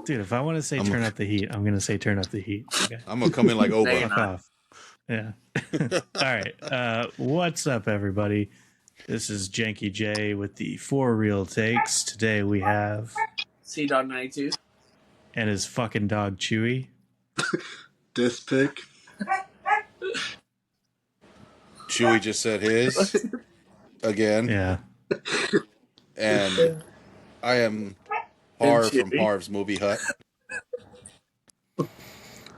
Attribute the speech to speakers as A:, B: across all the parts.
A: Dude, if I want to say turn up the heat, I'm going to say turn up the heat. Okay.
B: I'm gonna come in like Oba.
A: Fuck off. Yeah. All right. What's up, everybody? This is Janky J with the 4 Real Takes. Today we have
C: C-Dog92
A: and his fucking dog Chewy.
D: Disc pick.
B: Chewy just said his again.
A: Yeah.
B: And I am Harv from Harv's Movie Hut.
A: All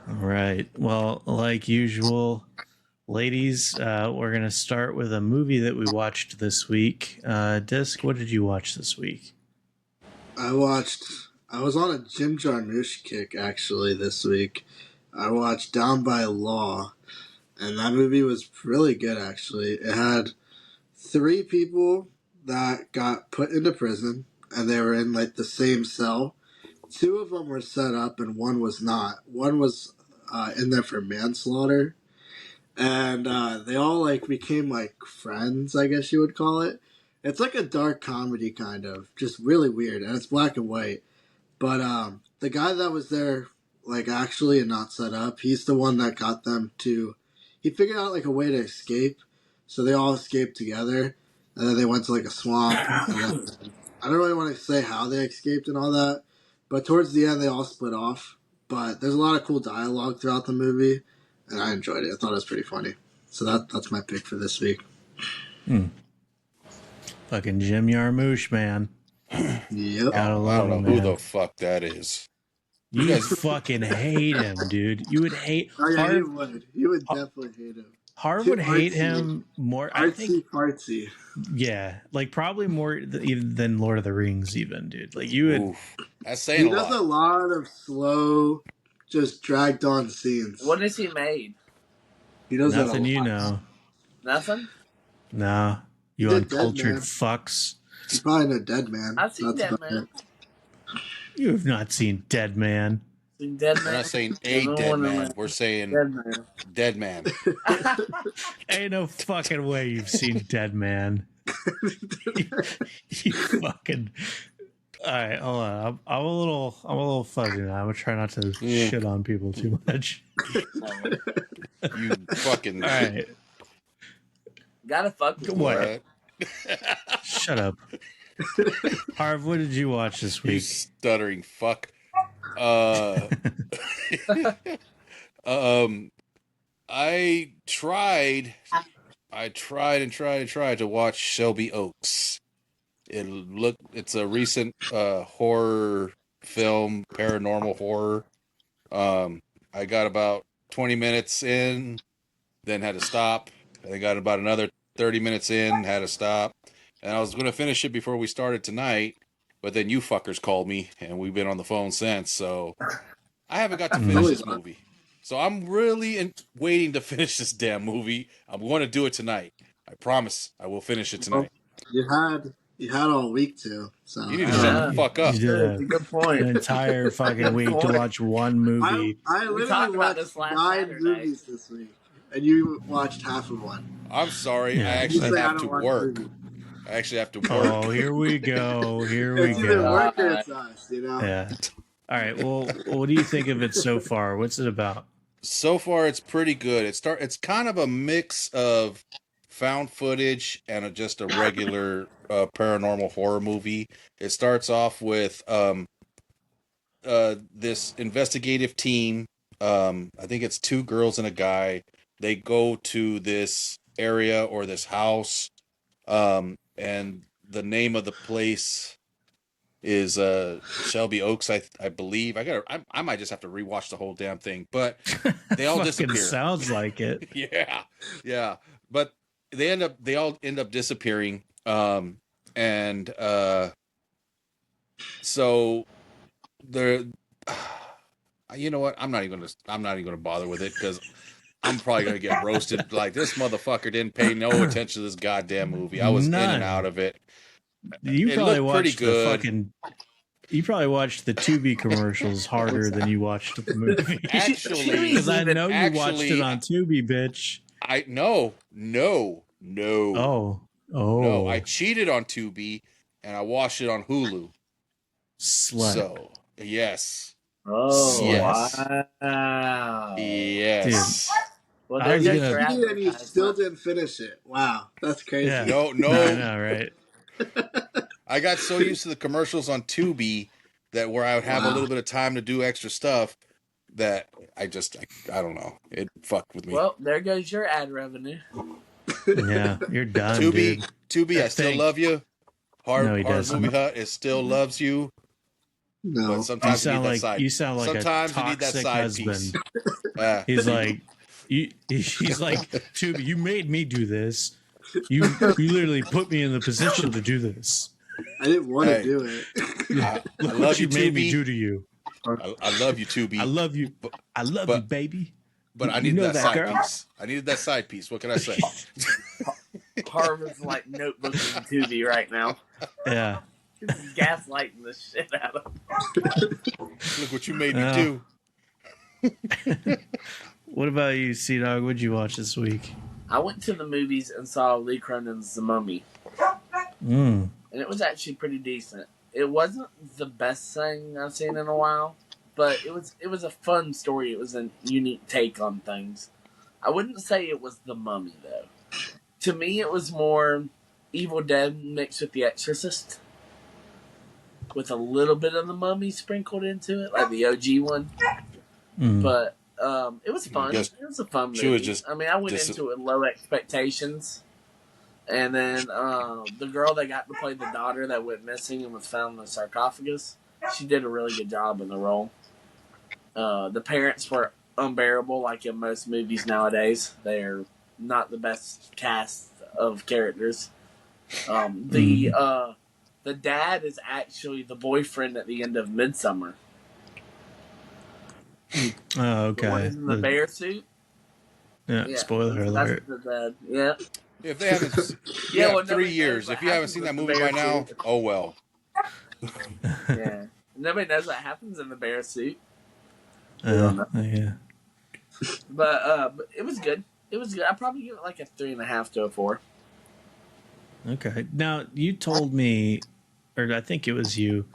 A: right. Well, like usual, ladies, we're going to start with a movie that we watched this week. Disc, what did you watch this week?
D: I was on a Jim Jarmusch kick, actually, this week. I watched Down by Law, and that movie was really good, actually. It had 3 people that got put into prison, and they were in, like, the same cell. 2 of them were set up, and 1 was not. 1 was in there for manslaughter. And they all, like, became, like, friends, I guess you would call it. It's like a dark comedy, kind of. Just really weird. And it's black and white. But the guy that was there, like, actually and not set up, he's the one that got them to... He figured out, like, a way to escape. So they all escaped together. And then they went to, like, a swamp. And then, I don't really want to say how they escaped and all that. But towards the end, they all split off. But there's a lot of cool dialogue throughout the movie. And I enjoyed it. I thought it was pretty funny. So that's my pick for this week.
A: Fucking Jim Jarmusch, man.
D: Yep.
B: I don't know who the fuck that is.
A: You guys fucking hate him, dude. You would hate...
D: Oh, yeah, you would. You would definitely hate him.
A: Harv would hate him more. I think,
D: artsy.
A: Yeah, like probably more even than Lord of the Rings, even, dude. Like you would.
B: Oof. That's saying
D: he does a lot of slow, just dragged on scenes.
C: What has he made?
D: He does
A: nothing, you know.
C: Nothing.
A: No, you uncultured fucks.
D: You probably know Dead Man.
C: I've seen Dead Man.
A: You have not seen Dead Man.
C: Dead Man.
B: We're not saying a dead man. We're saying dead man.
A: Ain't no fucking way you've seen Dead Man. you fucking. All right, hold on. I'm a little fuzzy now. I'm gonna try not to shit on people too much.
B: You fucking.
A: All right.
C: Gotta fuck with
A: what? Shut up. Harv, what did you watch this week?
B: You stuttering fuck. I tried to watch Shelby Oaks. It's a recent horror film, paranormal horror. I got about 20 minutes in, then had to stop. I got about another 30 minutes in, had to stop. And I was going to finish it before we started tonight, but then you fuckers called me, and we've been on the phone since, so I haven't got to finish this movie. So I'm really waiting to finish this damn movie. I'm going to do it tonight. I promise I will finish it tonight.
D: Well, you had all week to. So
B: you need to shut the fuck up.
A: You did
C: good point.
A: An entire fucking week to watch one movie.
D: I literally watched 9 movies this week, and you watched half of one.
B: I'm sorry. I actually have to work. I actually have to work.
A: Oh, here we go.
D: It's either work or it's us, you know?
A: Yeah. All right. Well, what do you think of it so far? What's it about?
B: So far, it's pretty good. It's kind of a mix of found footage and just a regular paranormal horror movie. It starts off with this investigative team. I think it's 2 girls and a guy. They go to this area or this house. And the name of the place is Shelby Oaks, I believe. I might just have to rewatch the whole damn thing, but they all disappear.
A: Sounds like it.
B: yeah. But they all end up disappearing. So they're, you know what? I'm not even gonna bother with it because I'm probably going to get roasted. Like, this motherfucker didn't pay no attention to this goddamn movie. I was in and out of it.
A: You probably watched You probably watched the Tubi commercials harder than you watched the movie.
B: Actually,
A: because I know you watched it on Tubi, bitch.
B: No.
A: Oh.
B: No, I cheated on Tubi and I watched it on Hulu.
A: Slut.
B: So, yes.
C: Oh,
B: Yes.
C: wow.
B: Yes.
C: Well,
A: I
C: there
A: was
C: goes
A: gonna-
C: your
D: You and you still
C: advertisement.
D: didn't finish it. Wow, that's crazy.
A: Yeah.
B: No,
A: I know, right?
B: I got so used to the commercials on Tubi that where I would have a
D: Wow.
B: little bit of time to do extra stuff that I don't know. It fucked with me.
C: Well, there goes your ad revenue.
A: Yeah, you're done,
B: Tubi,
A: dude.
B: Tubi, I
A: I
B: still
A: think-
B: love you.
A: No, he
B: Harv's
A: doesn't.
B: Movie Hut, it still loves you,
D: No.
B: but
A: You
B: sometimes you need
A: sound
B: that
A: like
B: side.
A: you sound like
B: Sometimes
A: a
B: you need that
A: toxic
B: side
A: husband.
B: piece.
A: He's like, he's like, Tubi, you made me do this. You literally put me in the position to do this.
D: I didn't want to
B: Hey.
D: do it.
B: I
A: Look
B: love
A: what
B: you,
A: you made me
B: Tubi.
A: do to you.
B: I love you, Tubi.
A: I love you.
B: But-
A: I love
B: but-
A: you, baby.
B: But I
A: You
B: needed
A: know
B: that,
A: that,
B: side
A: girl?
B: piece. I needed that side piece. What can I say?
C: Harvard's like notebooking Tubi right now.
A: Yeah.
C: He's gaslighting the shit out of him.
B: Look what you made me
A: Oh.
B: do.
A: What about you, Sea Dog? What'd you watch this week?
C: I went to the movies and saw Lee Cronin's The Mummy,
A: Mm.
C: and it was actually pretty decent. It wasn't the best thing I've seen in a while, but it was a fun story. It was a unique take on things. I wouldn't say it was The Mummy though. To me, it was more Evil Dead mixed with The Exorcist, with a little bit of The Mummy sprinkled into it, like the OG one.
A: Mm.
C: But it was fun.
B: Guess
C: It was a fun movie.
B: she was just-
C: I mean, I went
B: just-
C: into it with low expectations. And then the girl that got to play the daughter that went missing and was found in the sarcophagus, she did a really good job in the role. The parents were unbearable, like in most movies nowadays. They're not the best cast of characters. The dad is actually the boyfriend at the end of Midsummer.
A: Oh,
C: The one
A: okay.
C: in the bear suit.
A: Yeah,
C: Yeah,
A: spoiler
C: that's
A: alert.
C: the dad. Yeah.
B: If they haven't,
C: Yeah,
B: yeah,
C: well,
B: 3
C: nobody
B: years.
C: knows what
B: If you haven't
C: happens
B: seen
C: with
B: that
C: the
B: movie by
C: bear
B: now,
C: suit.
B: oh well.
C: Yeah. Nobody knows what happens in the bear suit.
A: Yeah.
C: But it was good. It was good. I'd probably give it like a 3.5 to a 4.
A: Okay. Now, you told me, or I think it was you,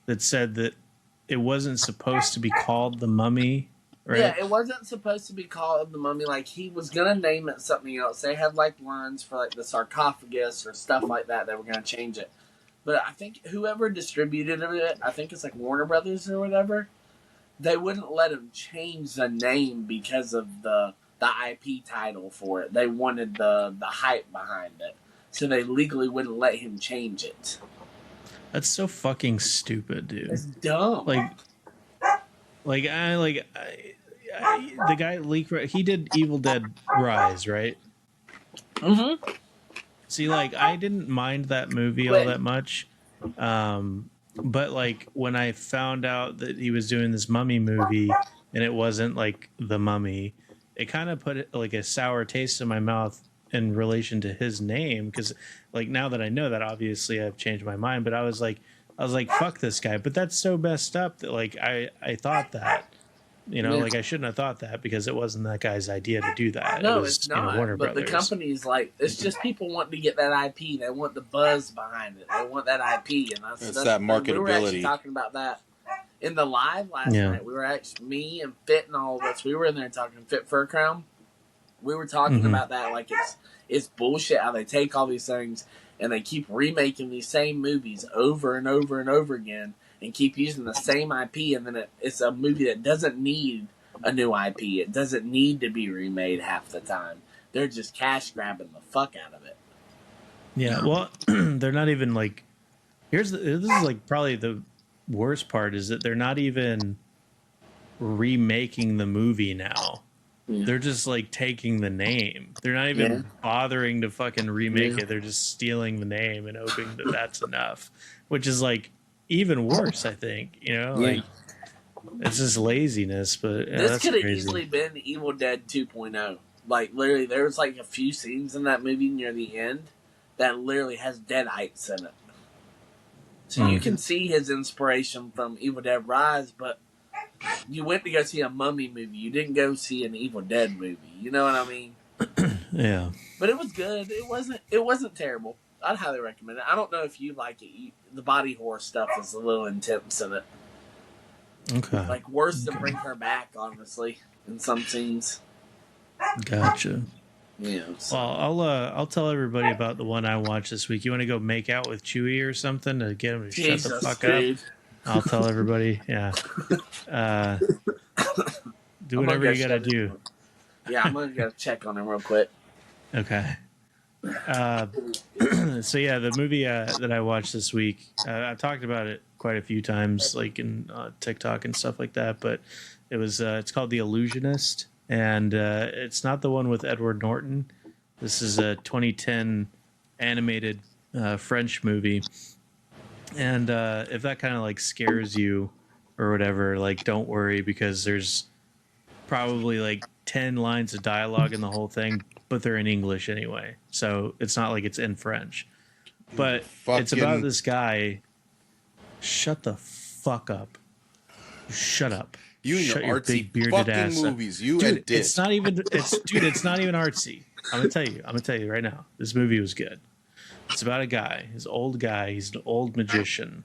A: that said that it wasn't supposed to be called The Mummy, right?
C: Yeah, it wasn't supposed to be called The Mummy. Like, he was going to name it something else. They had, like, lines for, like, the sarcophagus or stuff like that. They were going to change it. But I think whoever distributed it, I think it's, like, Warner Brothers or whatever, they wouldn't let him change the name because of the IP title for it. They wanted the hype behind it. So they legally wouldn't let him change it.
A: That's so fucking stupid, dude.
C: It's dumb.
A: The guy Leak, he did Evil Dead Rise, right?
C: Mm-hmm.
A: See, like, I didn't mind that movie all that much. But, like, when I found out that he was doing this Mummy movie and it wasn't, like, The Mummy, it kind of put, like, a sour taste in my mouth in relation to his name. Because, like, now that I know that, obviously I've changed my mind. But I was like, fuck this guy. But that's so messed up that, like, I thought that. You know,
C: Yeah.
A: like, I shouldn't have thought that because it wasn't that guy's idea to do that.
C: No,
A: it was,
C: it's not.
A: Warner
C: but
A: Brothers.
C: the company's like, it's just people wanting to get that IP. They want the buzz behind it. They want that IP, and
B: It's that
C: We were actually
B: marketability.
C: talking about that in the live last
A: Yeah.
C: night. We were actually me and Fit and all of us. We were in there talking Fit Fur Crown. We were talking
A: Mhm.
C: about that like it's bullshit how they take all these things and they keep remaking these same movies over and over and over again and keep using the same IP, and then it's a movie that doesn't need a new IP. It doesn't need to be remade half the time. They're just cash grabbing the fuck out of it.
A: Yeah, well, they're not even like. This is like probably the worst part is that they're not even remaking the movie now.
C: Yeah.
A: They're just like taking the name. They're not even bothering to fucking remake
C: Yeah.
A: it. They're just stealing the name and hoping that that's enough, which is like even worse. I think like it's just laziness. But
C: This
A: that's
C: could have
A: crazy.
C: easily been Evil Dead 2.0. Like, literally, there was like a few scenes in that movie near the end that literally has deadites in it. So you can see his inspiration from Evil Dead Rise, but you went to go see a Mummy movie. You didn't go see an Evil Dead movie. You know what I mean?
A: Yeah.
C: But it was good. It wasn't terrible. I'd highly recommend it. I don't know if you like it. The body horror stuff is a little intense in it.
A: Okay.
C: Like worse than Bring Her Back, honestly, in some scenes.
A: Gotcha.
C: Yeah. So.
A: Well, I'll tell everybody about the one I watched this week. You want to go make out with Chewie or something to get him to shut the fuck
C: dude.
A: up? I'll tell everybody. Yeah. Do whatever you gotta do.
C: Yeah, I'm gonna go check on him real quick.
A: Okay. So yeah, the movie that I watched this week, I've talked about it quite a few times, like in TikTok and stuff like that. But it's called The Illusionist, and it's not the one with Edward Norton. This is a 2010 animated French movie, and if that kind of like scares you or whatever, like don't worry because there's probably like 10 lines of dialogue in the whole thing, but they're in English anyway. So it's not like it's in French. But it's about this guy. Shut the fuck up. Shut up.
B: You and
A: Shut
B: your artsy
A: big bearded
B: fucking
A: ass up.
B: movies. You
A: Dude,
B: and Dick.
A: it's not even artsy. I'm gonna tell you right now. This movie was good. It's about a guy. He's an old guy. He's an old magician.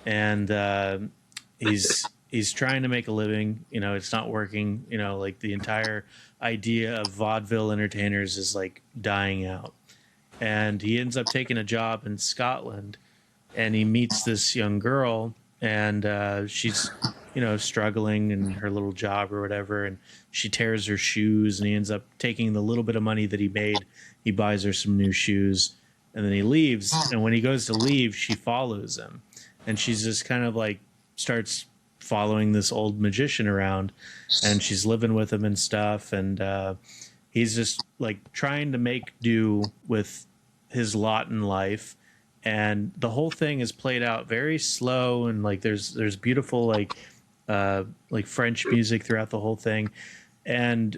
A: And he's trying to make a living. You know, it's not working. You know, like the entire idea of vaudeville entertainers is like dying out. And he ends up taking a job in Scotland, and he meets this young girl, and she's, you know, struggling in her little job or whatever, and she tears her shoes, and he ends up taking the little bit of money that he made. He buys her some new shoes, and then he leaves. And when he goes to leave, she follows him, and she's just kind of like starts following this old magician around, and she's living with him and stuff, and he's just like trying to make do with his lot in life. And the whole thing is played out very slow, and like there's beautiful like French music throughout the whole thing. And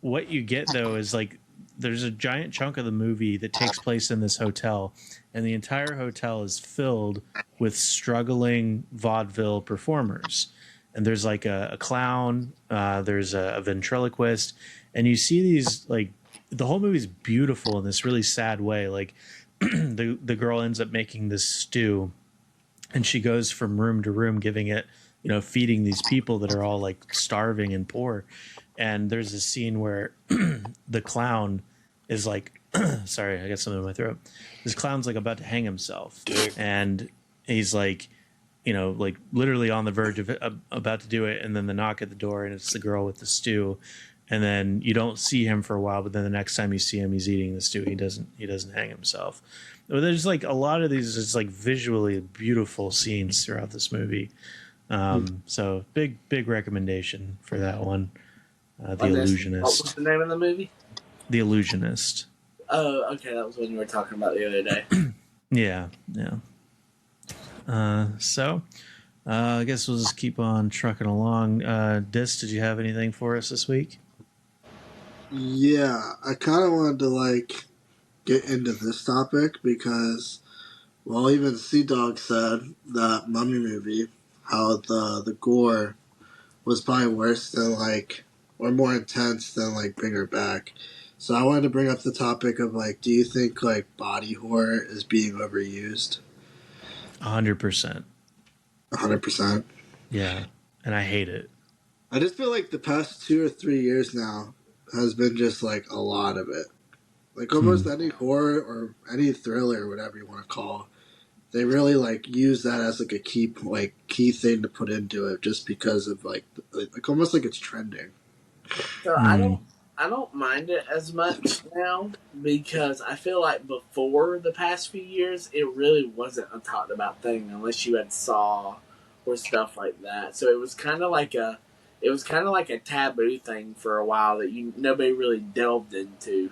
A: what you get though is like there's a giant chunk of the movie that takes place in this hotel, and the entire hotel is filled with struggling vaudeville performers. And there's like a clown, there's a ventriloquist, and you see these like the whole movie's beautiful in this really sad way. Like the girl ends up making this stew, and she goes from room to room giving it, you know, feeding these people that are all like starving and poor. And there's a scene where the clown is like, sorry, I got something in my throat. This clown's like about to hang himself, and he's like, you know, like literally on the verge of it, about to do it. And then the knock at the door, and it's the girl with the stew. And then you don't see him for a while, but then the next time you see him, he's eating the stew. He doesn't hang himself. But there's like a lot of these just like visually beautiful scenes throughout this movie. So big recommendation for that one. The Illusionist.
C: What was the name of the movie?
A: The Illusionist.
C: Oh, okay, that was one you were talking about the other day.
A: Yeah. So I guess we'll just keep on trucking along. Dis, did you have anything for us this week?
D: Yeah, I kind of wanted to like get into this topic because, well, even Sea Dog said that Mummy movie, how the gore was probably worse than like, or more intense than like Bring Her Back. So I wanted to bring up the topic of like, do you think like body horror is being overused?
A: 100%.
D: 100%.
A: Yeah, and I hate it.
D: I just feel like the past 2 or 3 years now has been just like a lot of it. Like almost any horror or any thriller or whatever you want to call, they really like use that as like a key thing to put into it just because of like almost like it's trending.
C: So I don't mind it as much now because I feel like before the past few years it really wasn't a talked about thing unless you had Saw or stuff like that. So it was kind of like a taboo thing for a while that nobody really delved into.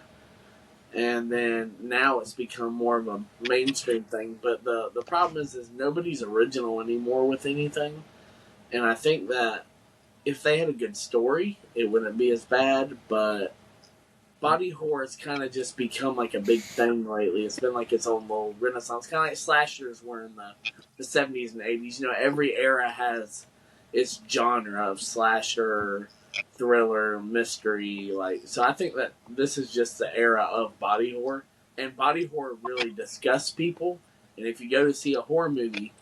C: And then now it's become more of a mainstream thing. But the problem is nobody's original anymore with anything. And I think that if they had a good story, it wouldn't be as bad. But body horror has kind of just become like a big thing lately. It's been like its own little renaissance. Kind of like slashers were in the 70s and 80s. You know, every era has its genre of slasher, thriller, mystery. Like, so I think that this is just the era of body horror. And body horror really disgusts people. And if you go to see a horror movie,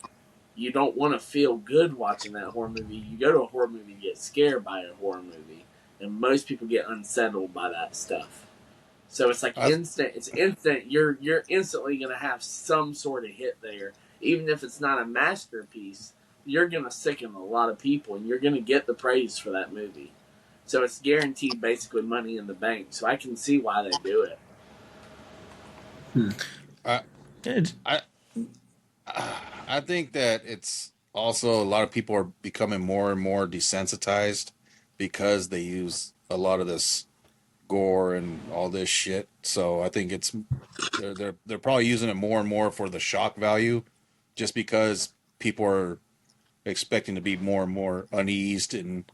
C: you don't want to feel good watching that horror movie. You go to a horror movie, you get scared by a horror movie, and most people get unsettled by that stuff. So it's like
B: I,
C: instant. It's instant. You're instantly gonna have some sort of hit there, even if it's not a masterpiece. You're gonna sicken a lot of people, and you're gonna get the praise for that movie. So it's guaranteed, basically money in the bank. So I can see why they do it.
B: I,
A: It's,
B: I, I think that it's also a lot of people are becoming more and more desensitized because they use a lot of this gore and all this shit. So I think they're probably using it more and more for the shock value, just because people are expecting to be more and more uneased and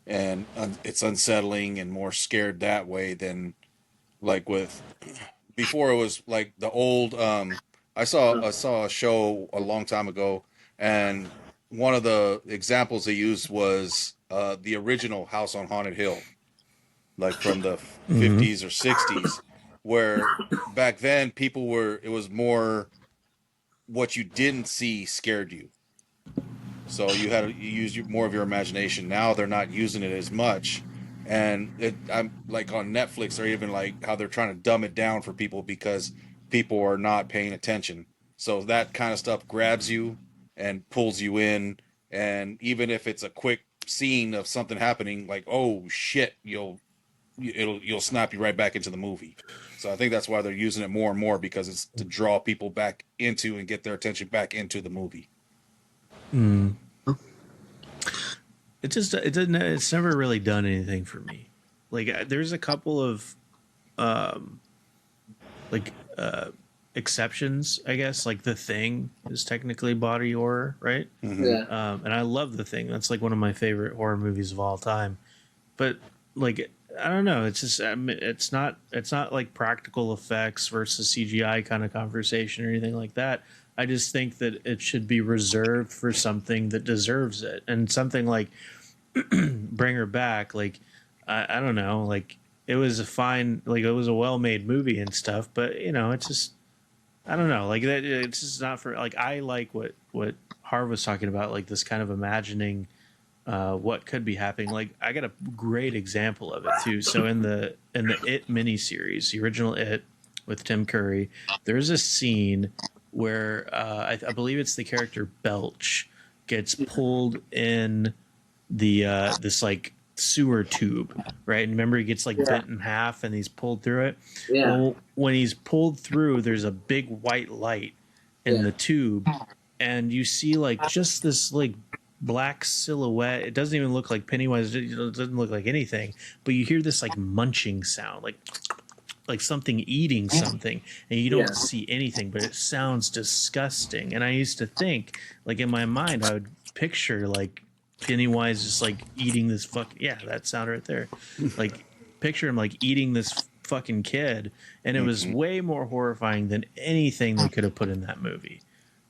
B: it's unsettling and more scared that way than like with before. It was like the old I saw a show a long time ago, and one of the examples they used was the original House on Haunted Hill, like from the
A: mm-hmm.
B: 50s or 60s, where back then it was more what you didn't see scared you. So you had to use more of your imagination. Now they're not using it as much, and I'm like on Netflix. They're even like how they're trying to dumb it down for people because people are not paying attention. So that kind of stuff grabs you and pulls you in, and even if it's a quick scene of something happening, like oh shit, you'll snap you right back into the movie. So I think that's why they're using it more and more, because it's to draw people back into and get their attention back into the movie.
A: Mm. It just it didn't. It's never really done anything for me. Like there's a couple of um, like exceptions, I guess. Like The Thing is technically body horror, right?
B: Mm-hmm.
C: Yeah.
A: And I love The Thing. That's like one of my favorite horror movies of all time. But like I don't know, it's just it's not like practical effects versus CGI kind of conversation or anything like that. I just think that it should be reserved for something that deserves it, and something like Bring Her Back. Like I don't know, like it was a fine, like it was a well made movie and stuff, but you know, it's just I don't know, like that. It's just not for like I like what Harv was talking about, like this kind of imagining what could be happening. Like I got a great example of it too. So in the It miniseries, the original It with Tim Curry, there's a scene where I believe it's the character Belch gets pulled in the this like sewer tube, right? And remember he gets like bent in half and he's pulled through it.
C: Yeah.
A: Well, when he's pulled through, there's a big white light in the tube, and you see like just this like black silhouette. It doesn't even look like Pennywise. It doesn't look like anything. But you hear this like munching sound, like something eating something, and you don't see anything, but it sounds disgusting. And I used to think, like in my mind, I would picture like Pennywise just like eating this that sound right there, like picture him like eating this fucking kid, and it was way more horrifying than anything they could have put in that movie.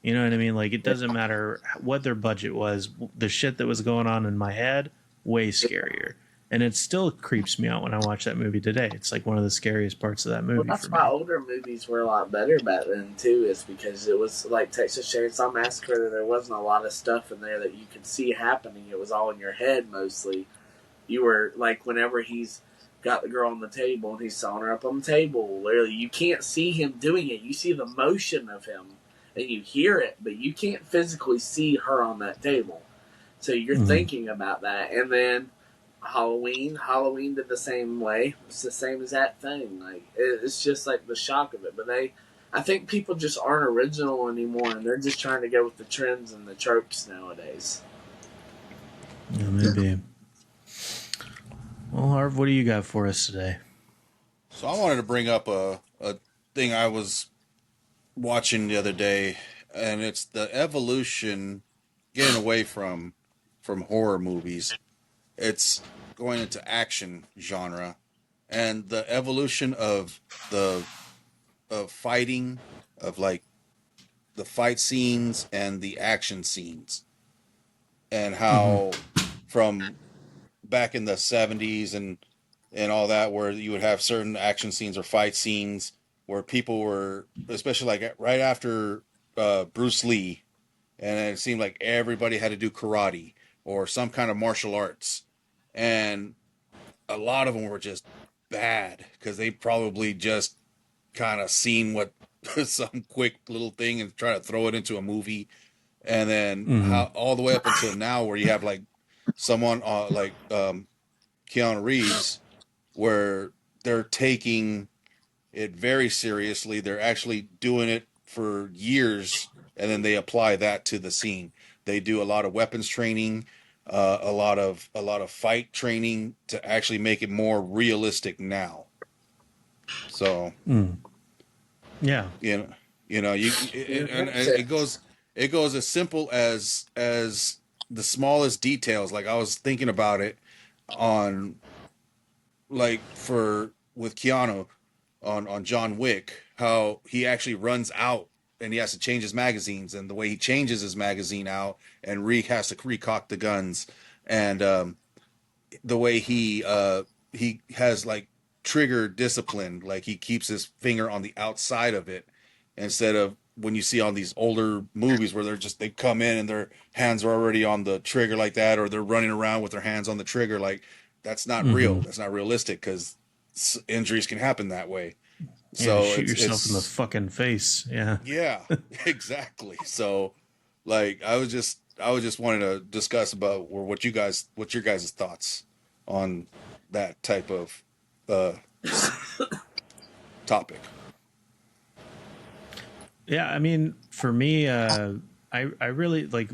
A: You know what I mean? Like, it doesn't matter what their budget was. The shit that was going on in my head, way scarier. And it still creeps me out when I watch that movie today. It's like one of the scariest parts of that movie.
C: Well, that's
A: for
C: why
A: me.
C: older movies were a lot better back then too. Is because it was like Texas Chainsaw Massacre. There wasn't a lot of stuff in there that you could see happening. It was all in your head mostly. You were like, whenever he's got the girl on the table and he's sawing her up on the table, literally, you can't see him doing it. You see the motion of him and you hear it, but you can't physically see her on that table. So you're thinking about that. And then Halloween did the same way. It's the same as that thing. Like it's just like the shock of it. But I think people just aren't original anymore, and they're just trying to go with the trends and the tropes nowadays.
A: Yeah, maybe. Well, Harv, what do you got for us today?
B: So I wanted to bring up a thing I was watching the other day, and it's the evolution, getting away from horror movies. It's going into action genre, and the evolution of the of fighting, of like the fight scenes and the action scenes, and how from back in the 70s and all that, where you would have certain action scenes or fight scenes where people were, especially like right after Bruce Lee and it seemed like everybody had to do karate or some kind of martial arts, and a lot of them were just bad because they probably just kind of seen what some quick little thing and try to throw it into a movie, and then
A: Mm-hmm.
B: how all the way up until now where you have like someone Keanu Reeves, where they're taking it very seriously. They're actually doing it for years, and then they apply that to the scene. They do a lot of weapons training, a lot of fight training to actually make it more realistic now. So
A: Mm. Yeah.
B: you know, and it goes as simple as the smallest details. Like I was thinking about it on like for with Keanu on John Wick, how he actually runs out and he has to change his magazines, and the way he changes his magazine out, and Reek has to recock the guns, and the way he has like trigger discipline, like he keeps his finger on the outside of it instead of when you see on these older movies where they come in and their hands are already on the trigger like that, or they're running around with their hands on the trigger. Like that's not real.
A: Mm-hmm.
B: That's not realistic because injuries can happen that way.
A: Yeah.
B: So
A: Shoot
B: it's
A: yourself in the
B: it's
A: fucking face. Yeah.
B: yeah, exactly. So like I was just wanting to discuss about or what's your guys' thoughts on that type of uh topic.
A: Yeah. I mean, for me, I really like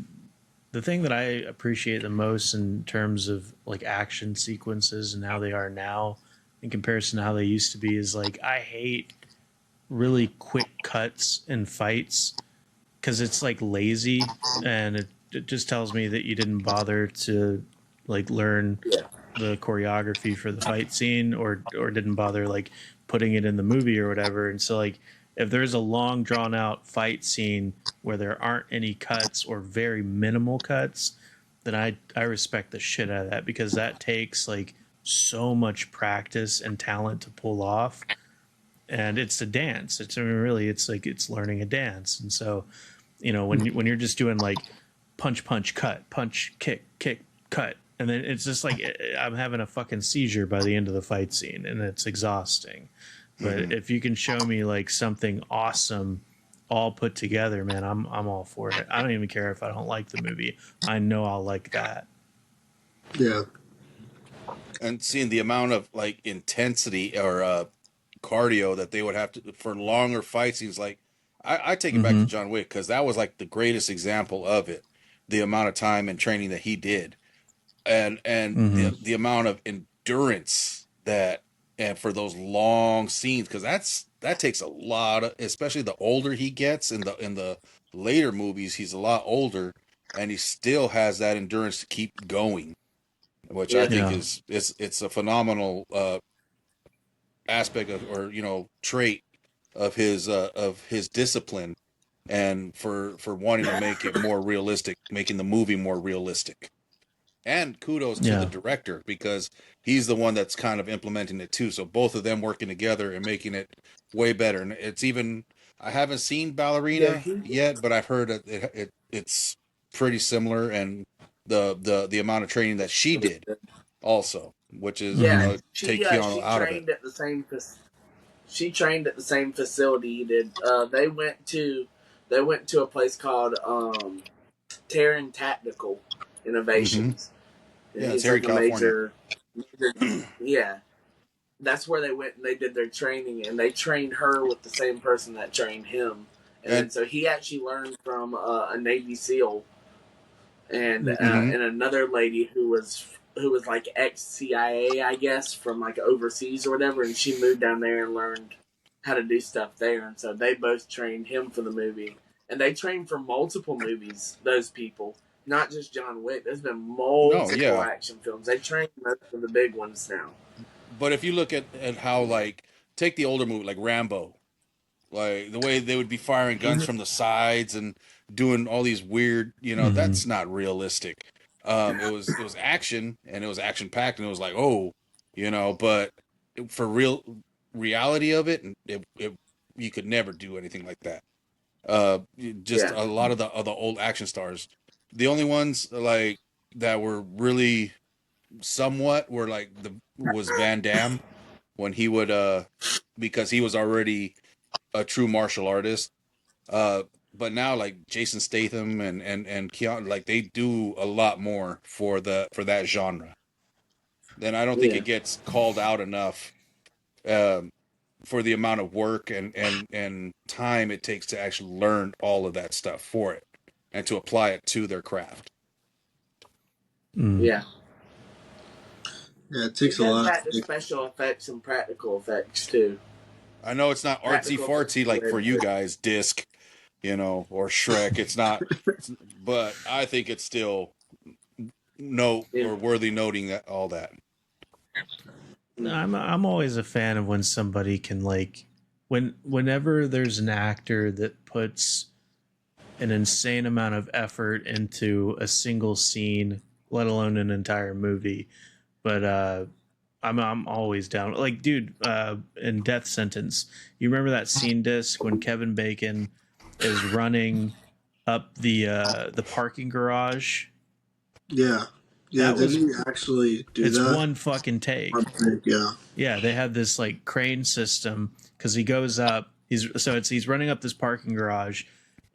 A: the thing that I appreciate the most in terms of like action sequences and how they are now in comparison to how they used to be is like I hate really quick cuts in fights because it's like lazy and it just tells me that you didn't bother to like learn
C: Yeah.
A: the choreography for the fight scene or didn't bother like putting it in the movie or whatever. And so like if there's a long drawn out fight scene where there aren't any cuts or very minimal cuts, then I respect the shit out of that because that takes like so much practice and talent to pull off. And it's a dance. It's I mean, really it's like it's learning a dance. And so, when you're just doing like punch punch cut, punch kick kick cut, and then it's just like I'm having a fucking seizure by the end of the fight scene and it's exhausting. But
B: Mm-hmm.
A: if you can show me like something awesome all put together, man, I'm all for it. I don't even care if I don't like the movie. I know I'll like that.
D: Yeah.
B: And seeing the amount of like intensity or cardio that they would have to for longer fight scenes, like I take it back to
A: Mm-hmm.
B: John Wick because that was like the greatest example of it. The amount of time and training that he did, and
A: Mm-hmm.
B: the amount of endurance that and for those long scenes because that takes a lot of, especially the older he gets in the later movies, he's a lot older and he still has that endurance to keep going, which I
C: Yeah.
B: think
A: Yeah.
B: is it's a phenomenal aspect of or trait of his discipline and for wanting to make it more realistic, making the movie more realistic. And kudos to the
A: Yeah.
B: director because he's the one that's kind of implementing it too. So both of them working together and making it way better. And it's even I haven't seen
C: Yeah.
B: Ballerina yet, but I've heard that it's pretty similar and the amount of training that she did also, which is
C: Yeah.
A: Mm-hmm.
B: take
C: She
B: Keanu out of it.
C: trained at the same. She trained at the same facility he did. They went to a place called Terran Tactical
B: Hmm.
C: Innovations, and
B: Yeah, it's
C: he's
B: here in
C: like a
B: California.
C: major. Yeah, that's where they went and they did their training, and they trained her with the same person that trained him, and
B: And
C: then so he actually learned from a Navy SEAL and
B: hmm
C: another lady who was like ex CIA, I guess, from like overseas or whatever, and she moved down there and learned how to do stuff there, and so they both trained him for the movie, and they trained for multiple movies. Those people, not just John Wick. There's been
B: no,
C: multiple
B: yeah.
C: action films. They trained most of the big ones now.
B: But if you look at how like take the older movie like Rambo, like the way they would be firing guns from the sides and doing all these weird,
A: Mm-hmm.
B: that's not realistic. It was action and it was action packed and it was like, oh, but for reality of it, you could never do anything like that. Just a lot of the old action stars. The only ones like that were really somewhat were like was Van Damme when he would because he was already a true martial artist. Uh, but now like Jason Statham and Keanu, like they do a lot more for that genre. Then I don't think it gets called out enough um, for the amount of work and time it takes to actually learn all of that stuff for it and to apply it to their craft.
C: Yeah.
D: Yeah, it takes
C: It
D: a
C: goes
D: lot.
C: back to special effects and practical effects too.
B: I know it's not artsy fartsy like for you guys, Disc, or Shrek. It's not, but I think it's still or worthy noting that all that.
A: I'm always a fan of when somebody can whenever there's an actor that puts an insane amount of effort into a single scene, let alone an entire movie. But I'm always down. Like, dude, in Death Sentence, you remember that scene, Disc, when Kevin Bacon is running up the parking garage?
D: Yeah. Yeah, did he actually do that?
A: It's one fucking take.
D: Yeah.
A: Yeah, they have this like crane system because he goes up. He's running up this parking garage,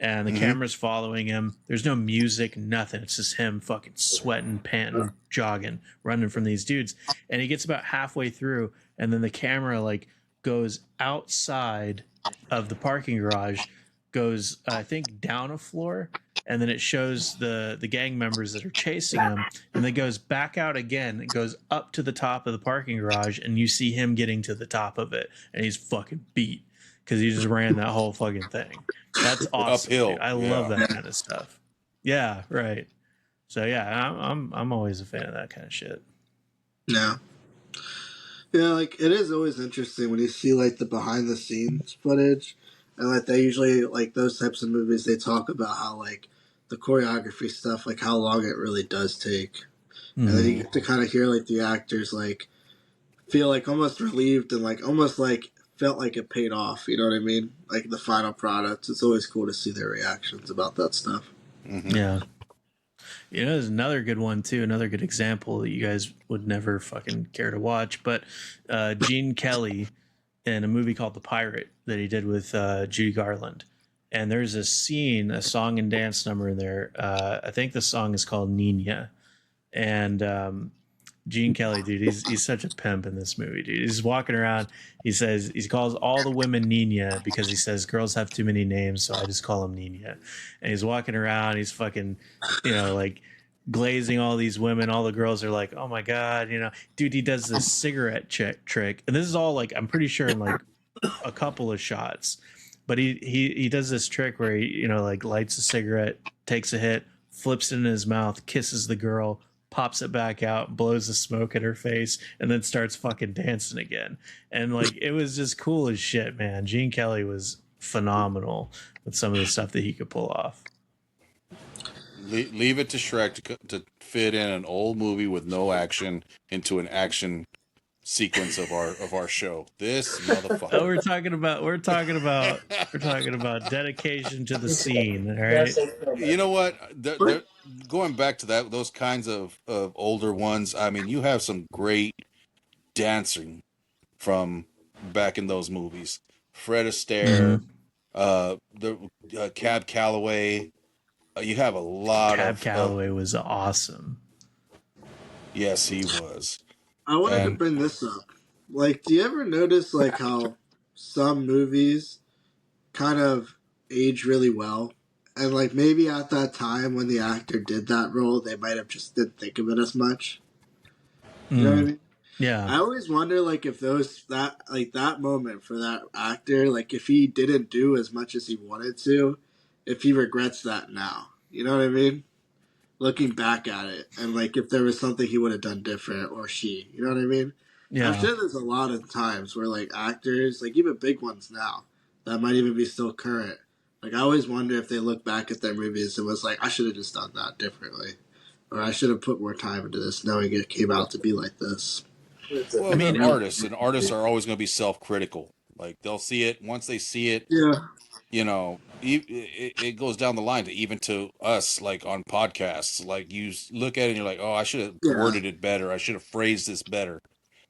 A: and the camera's following him. There's no music, nothing. It's just him fucking sweating, panting, jogging, running from these dudes. And he gets about halfway through, and then the camera like goes outside of the parking garage, goes I think down a floor, and then it shows the gang members that are chasing him, and then goes back out again. It goes up to the top of the parking garage, and you see him getting to the top of it, and he's fucking beat because he just ran that whole fucking thing. That's awesome.
B: Uphill.
A: Dude. I love that kind of stuff. Yeah, right. So yeah, I'm always a fan of that kind of shit.
D: Yeah. Yeah, like it is always interesting when you see like the behind the scenes footage, and like they usually like those types of movies they talk about how like the choreography stuff, like how long it really does take, and then you get to kind of hear like the actors like feel like almost relieved and like almost like felt like it paid off. You know what I mean? Like the final product. It's always cool to see their reactions about that stuff.
A: Yeah. There's another good one too. Another good example that you guys would never fucking care to watch, but Gene Kelly in a movie called The Pirate that he did with Judy Garland. And there's a scene, a song and dance number in there. I think the song is called Nina. And Gene Kelly, dude, he's such a pimp in this movie, dude. He's walking around. He calls all the women Nina because he says girls have too many names, so I just call them Nina. And he's walking around. He's fucking, like glazing all these women. All the girls are like, oh my god, dude. He does this cigarette trick, and this is all like I'm pretty sure in like a couple of shots. But he does this trick where he like lights a cigarette, takes a hit, flips it in his mouth, kisses the girl, pops it back out, blows the smoke at her face, and then starts fucking dancing again. And like it was just cool as shit, man. Gene Kelly was phenomenal with some of the stuff that he could pull off.
B: Leave it to Shrek to fit in an old movie with no action into an action sequence of our show. This motherfucker.
A: Oh, we're talking about dedication to the scene. All right.
B: You know what? Going back to those kinds of older ones. I mean, you have some great dancing from back in those movies. Fred Astaire, Cab Calloway. You have a lot
A: Cab Calloway was awesome.
B: Yes, he was.
D: I wanted to bring this up. Like, do you ever notice like how some movies kind of age really well? And like maybe at that time when the actor did that role, they might have just didn't think of it as much. You know what I mean?
A: Yeah.
D: I always wonder like if that moment for that actor, like if he didn't do as much as he wanted to, if he regrets that now. You know what I mean? Looking back at it, and like if there was something he would have done different, or she, you know what I mean?
A: Yeah.
D: I'm sure there's a lot of times where like actors, like even big ones now, that might even be still current. Like I always wonder if they look back at their movies and was like, I should have just done that differently, or I should have put more time into this, knowing it came out to be like this.
B: Well, I mean, artists are always going to be self-critical. Like they'll see it once they see it.
D: Yeah.
B: you know, it goes down the line to even to us, like on podcasts. Like you look at it and you're like, oh, I should have
D: Yeah,
B: worded it better. I should have phrased this better.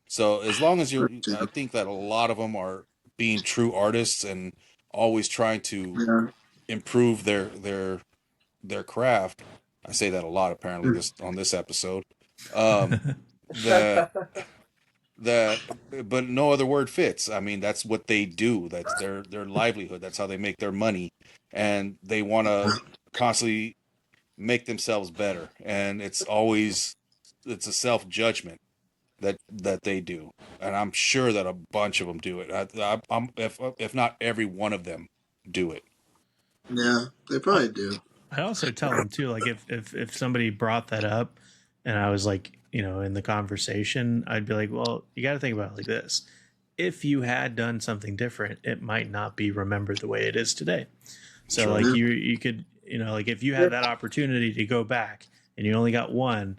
B: So as long as you're,
D: that's true.
B: I think that a lot of them are being true artists and always trying to
D: Yeah.
B: improve their craft. I say that a lot apparently this on this episode. Um, that that but no other word fits. I mean, that's what they do. That's their livelihood. That's how they make their money, and they want to constantly make themselves better. And it's a self judgment that they do, and I'm sure that a bunch of them do it. I'm if not every one of them do it.
D: Yeah, they probably do.
A: I also tell them too, like if somebody brought that up and I was like, in the conversation, I'd be like, well, you got to think about it like this. If you had done something different, it might not be remembered the way it is today. So
B: Sure.
A: like
D: Yeah.
A: you could, like if you had that opportunity to go back and you only got one,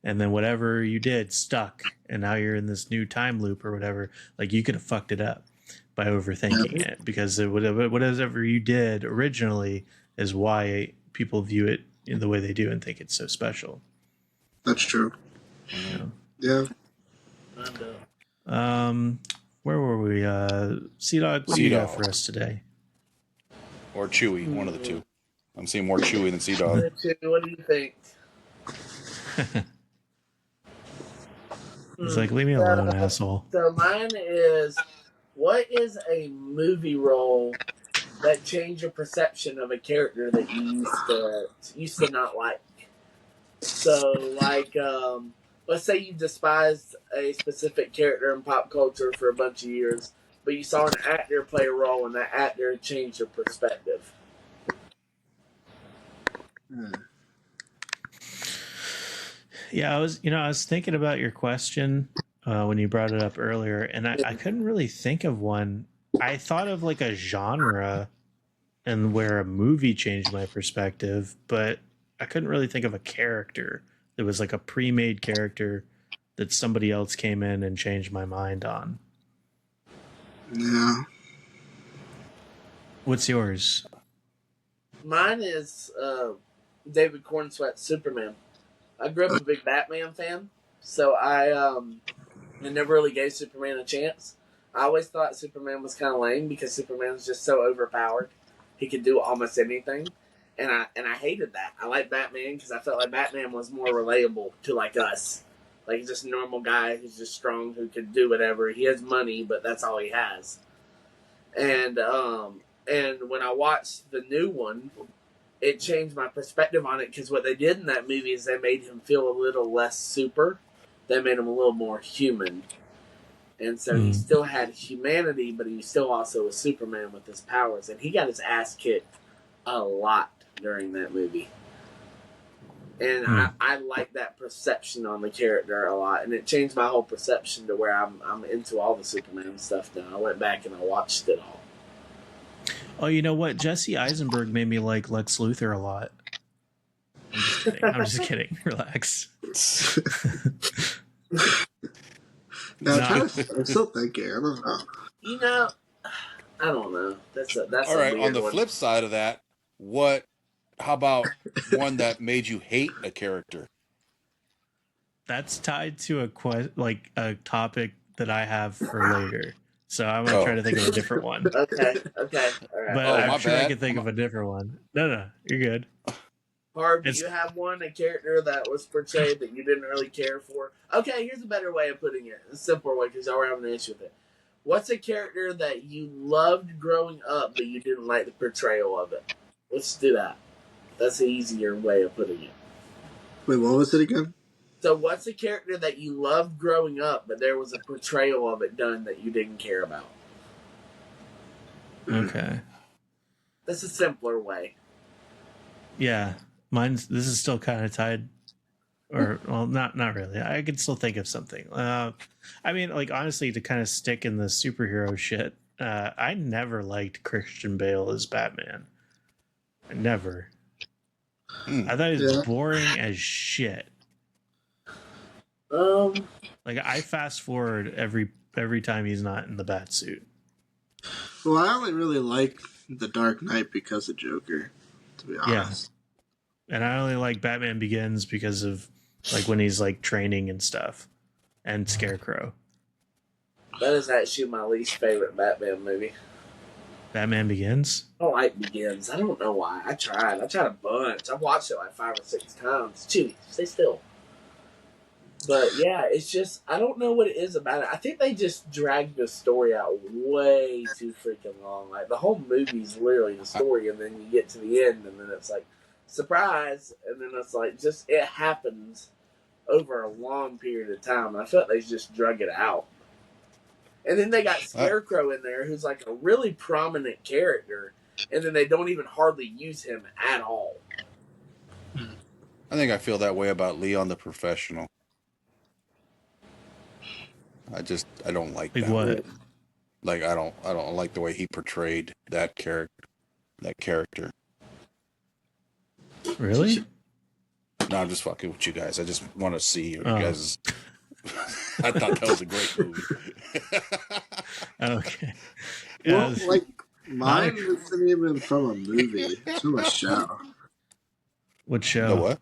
A: and then whatever you did stuck, and now you're in this new time loop or whatever, like you could have fucked it up by overthinking it, because whatever you did originally is why people view it in the way they do and think it's so special.
D: That's true.
B: Mhm.
D: Yeah.
A: Where were we? Sea Dog, what do you got
B: Sea-Dog.
A: for us today?
B: Or Chewy, one of the two. I'm seeing more Chewy than Sea Dog.
C: What do you think?
A: He's like, leave me alone, asshole.
C: So mine is, what is a movie role that changed your perception of a character that you used to not like? So like, let's say you despised a specific character in pop culture for a bunch of years, but you saw an actor play a role and that actor changed your perspective.
A: Yeah, I was thinking about your question when you brought it up earlier, and I couldn't really think of one. I thought of like a genre and where a movie changed my perspective, but I couldn't really think of a character. It was like a pre-made character that somebody else came in and changed my mind on.
D: Yeah.
A: What's yours?
C: Mine is David Cornsweet's Superman. I grew up a big Batman fan, so I never really gave Superman a chance. I always thought Superman was kind of lame because Superman was just so overpowered. He could do almost anything, and I hated that. I liked Batman because I felt like Batman was more relatable to like us, like just a normal guy who's just strong who could do whatever. He has money, but that's all he has. And when I watched the new one, it changed my perspective on it because what they did in that movie is they made him feel a little less super. They made him a little more human. And so he still had humanity, but he still also was Superman with his powers. And he got his ass kicked a lot during that movie. And I like that perception on the character a lot. And it changed my whole perception to where I'm into all the Superman stuff now. I went back and I watched it all.
A: Oh, you know what? Jesse Eisenberg made me like Lex Luthor a lot. I'm just kidding. I'm just kidding. Relax.
D: I'm still thinking. I don't know.
C: You know, I don't know. That's
B: All
C: a
B: right.
C: weird
B: On the
C: one.
B: flip side of that, how about one that made you hate a character?
A: That's tied to a topic that I have for later. So I'm gonna try to think of a different one.
C: Okay, all right.
A: But
B: my
A: I'm sure I
B: bad.
A: can think of a different one. No, you're good.
C: Harv, do
A: It's-
C: you have a character that was portrayed that you didn't really care for? Okay, here's a better way of putting it. A simpler way, because y'all were having an issue with it. What's a character that you loved growing up, but you didn't like the portrayal of it? Let's do that. That's the easier way of putting it.
D: Wait, what was it again?
C: So what's a character that you loved growing up, but there was a portrayal of it done that you didn't care about?
A: Okay.
C: That's a simpler way.
A: Yeah. This is still kind of tied, or well, not really. I could still think of something. I mean, like honestly, to kind of stick in the superhero shit, I never liked Christian Bale as Batman. Never. I thought he was boring as shit. Like I fast forward every time he's not in the bat suit.
D: Well, I only really like The Dark Knight because of Joker, to be honest.
A: And I only like Batman Begins because of like when he's like training and stuff, and Scarecrow.
C: That is actually my least favorite Batman movie.
A: Batman Begins?
C: I don't like Begins. I don't know why. I tried a bunch. I've watched it like 5 or 6 times. Chewy, stay still. But yeah, it's just, I don't know what it is about it. I think they just dragged the story out way too freaking long. Like, the whole movie's literally the story, and then you get to the end, and then it's like, surprise! And then it's like, just, it happens over a long period of time. And I feel like they just drug it out. And then they got Scarecrow in there, who's like a really prominent character, and then they don't even hardly use him at all.
B: I think I feel that way about Leon the Professional. I don't like
A: Like
B: that.
A: what?
B: Like I don't like the way he portrayed that character.
A: Really?
B: No, I'm just fucking with you guys. I just want to see you guys. I thought that was a great movie.
A: Okay.
D: Well, like, mine isn't even from a movie. It's from a show.
A: What show?
B: The what?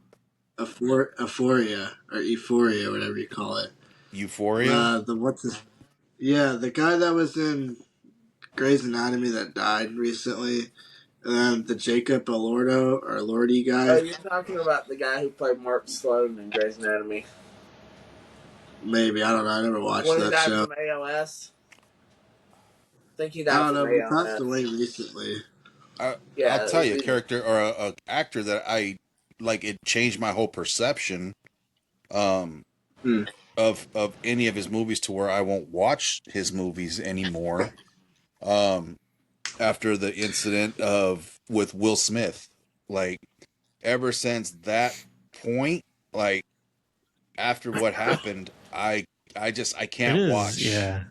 D: Euphoria, or Euphoria, whatever you call it.
B: Euphoria?
D: The guy that was in Grey's Anatomy that died recently. And then the Jacob Elordi guy.
C: Oh, you're talking about the guy who played Mark Sloan in Grey's Anatomy.
D: Maybe, I don't know. I never watched
C: When he
D: that
C: died
D: show.
C: from ALS? I think he
D: I
C: died
D: don't
C: from
D: know, but
C: ALS.
D: passed away recently.
B: I'll tell you, a character or a actor that I like. It changed my whole perception of any of his movies to where I won't watch his movies anymore. After the incident with Will Smith, like ever since that point, like after what happened, I can't watch.
A: Yeah.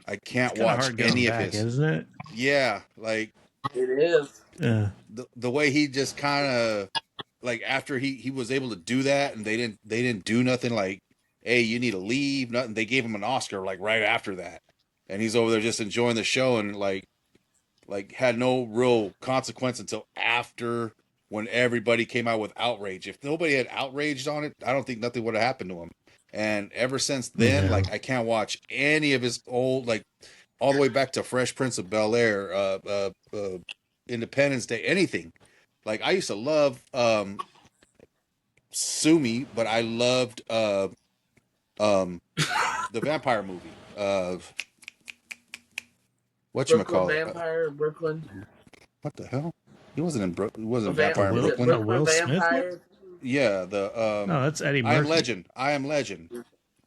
B: I can't
A: It's
B: watch
A: hard going
B: any
A: back,
B: of his.
A: isn't it?
B: Yeah, like
C: it is.
A: Yeah.
B: The way he just kind of like after he was able to do that, and they didn't do nothing, like, hey, you need to leave, nothing. They gave him an Oscar like right after that, and he's over there just enjoying the show and like had no real consequence until after, when everybody came out with outrage. If nobody had outraged on it, I don't think nothing would have happened to him. And ever since then, like, I can't watch any of his old, like, all the way back to Fresh Prince of Bel-Air, Independence Day, anything. Like, I used to love Sumi, but I loved the vampire movie.
C: Brooklyn.
B: What the hell? He wasn't in He wasn't
A: Vampire in Brooklyn. Will Smith?
B: Yeah,
A: no, that's Eddie Murphy.
B: I Am Legend.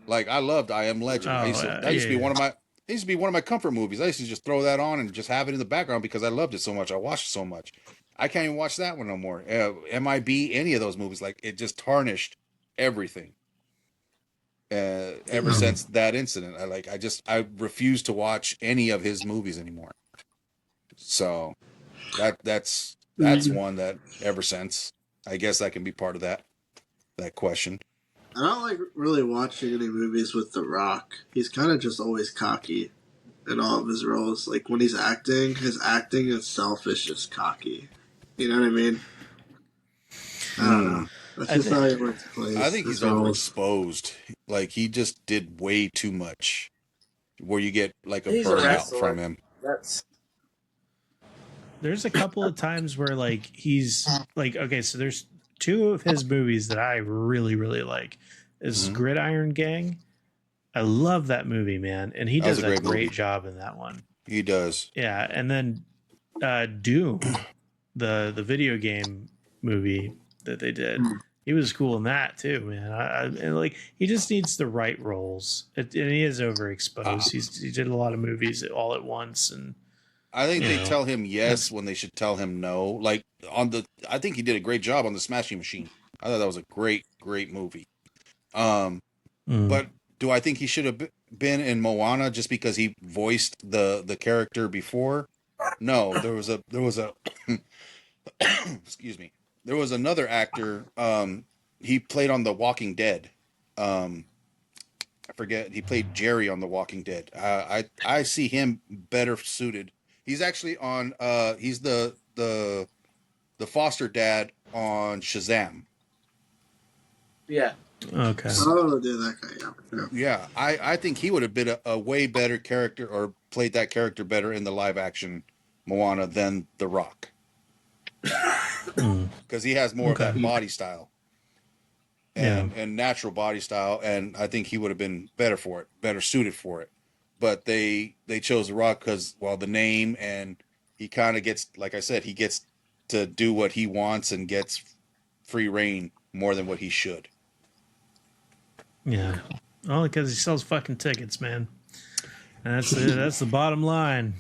B: Like, I loved I Am Legend. That used to be one of my. It used to be one of my comfort movies. I used to just throw that on and just have it in the background because I loved it so much. I watched it so much. I can't even watch that one no more. MIB, any of those movies, like, it just tarnished everything. Ever since that incident, I refuse to watch any of his movies anymore. So that's one that ever since, I guess that can be part of that question.
D: I don't like really watching any movies with The Rock. He's kind of just always cocky in all of his roles. Like, when he's acting, his acting itself is just cocky. You know what I mean? I don't know. That's just how he plays.
B: I think he's overexposed. Like, he just did way too much, where you get like a burnout from him.
A: There's a couple of times where, like, he's like, okay, so there's two of his movies that I really, really like. Is Gridiron Gang. I love that movie, man, and he does a great job in that one.
B: He does.
A: Yeah, and then Doom, the video game movie that they did. He was cool in that too, man. And like, he just needs the right roles, and he is overexposed. He did a lot of movies all at once, and
B: I think they tell him yes when they should tell him no. Like, I think he did a great job on the Smashing Machine. I thought that was a great movie. But do I think he should have been in Moana just because he voiced the character before? No, there was a excuse me. There was another actor. He played on The Walking Dead. I forget. He played Jerry on The Walking Dead. I see him better suited. He's actually on. He's the foster dad on Shazam.
C: Yeah.
A: Okay.
D: Oh, dude, that guy. Yeah.
B: Yeah, I think he would have been a way better character or played that character better in the live action Moana than The Rock,
A: Mm,
B: because he has more of
A: Okay.
B: that body style
A: yeah.
B: and natural body style, and I think he would have been better for it, better suited for it. But they chose The Rock because, well, the name, and he kind of gets, like I said, he gets to do what he wants and gets free reign more than what he should.
A: Yeah. All because he sells fucking tickets, man. And that's the bottom line.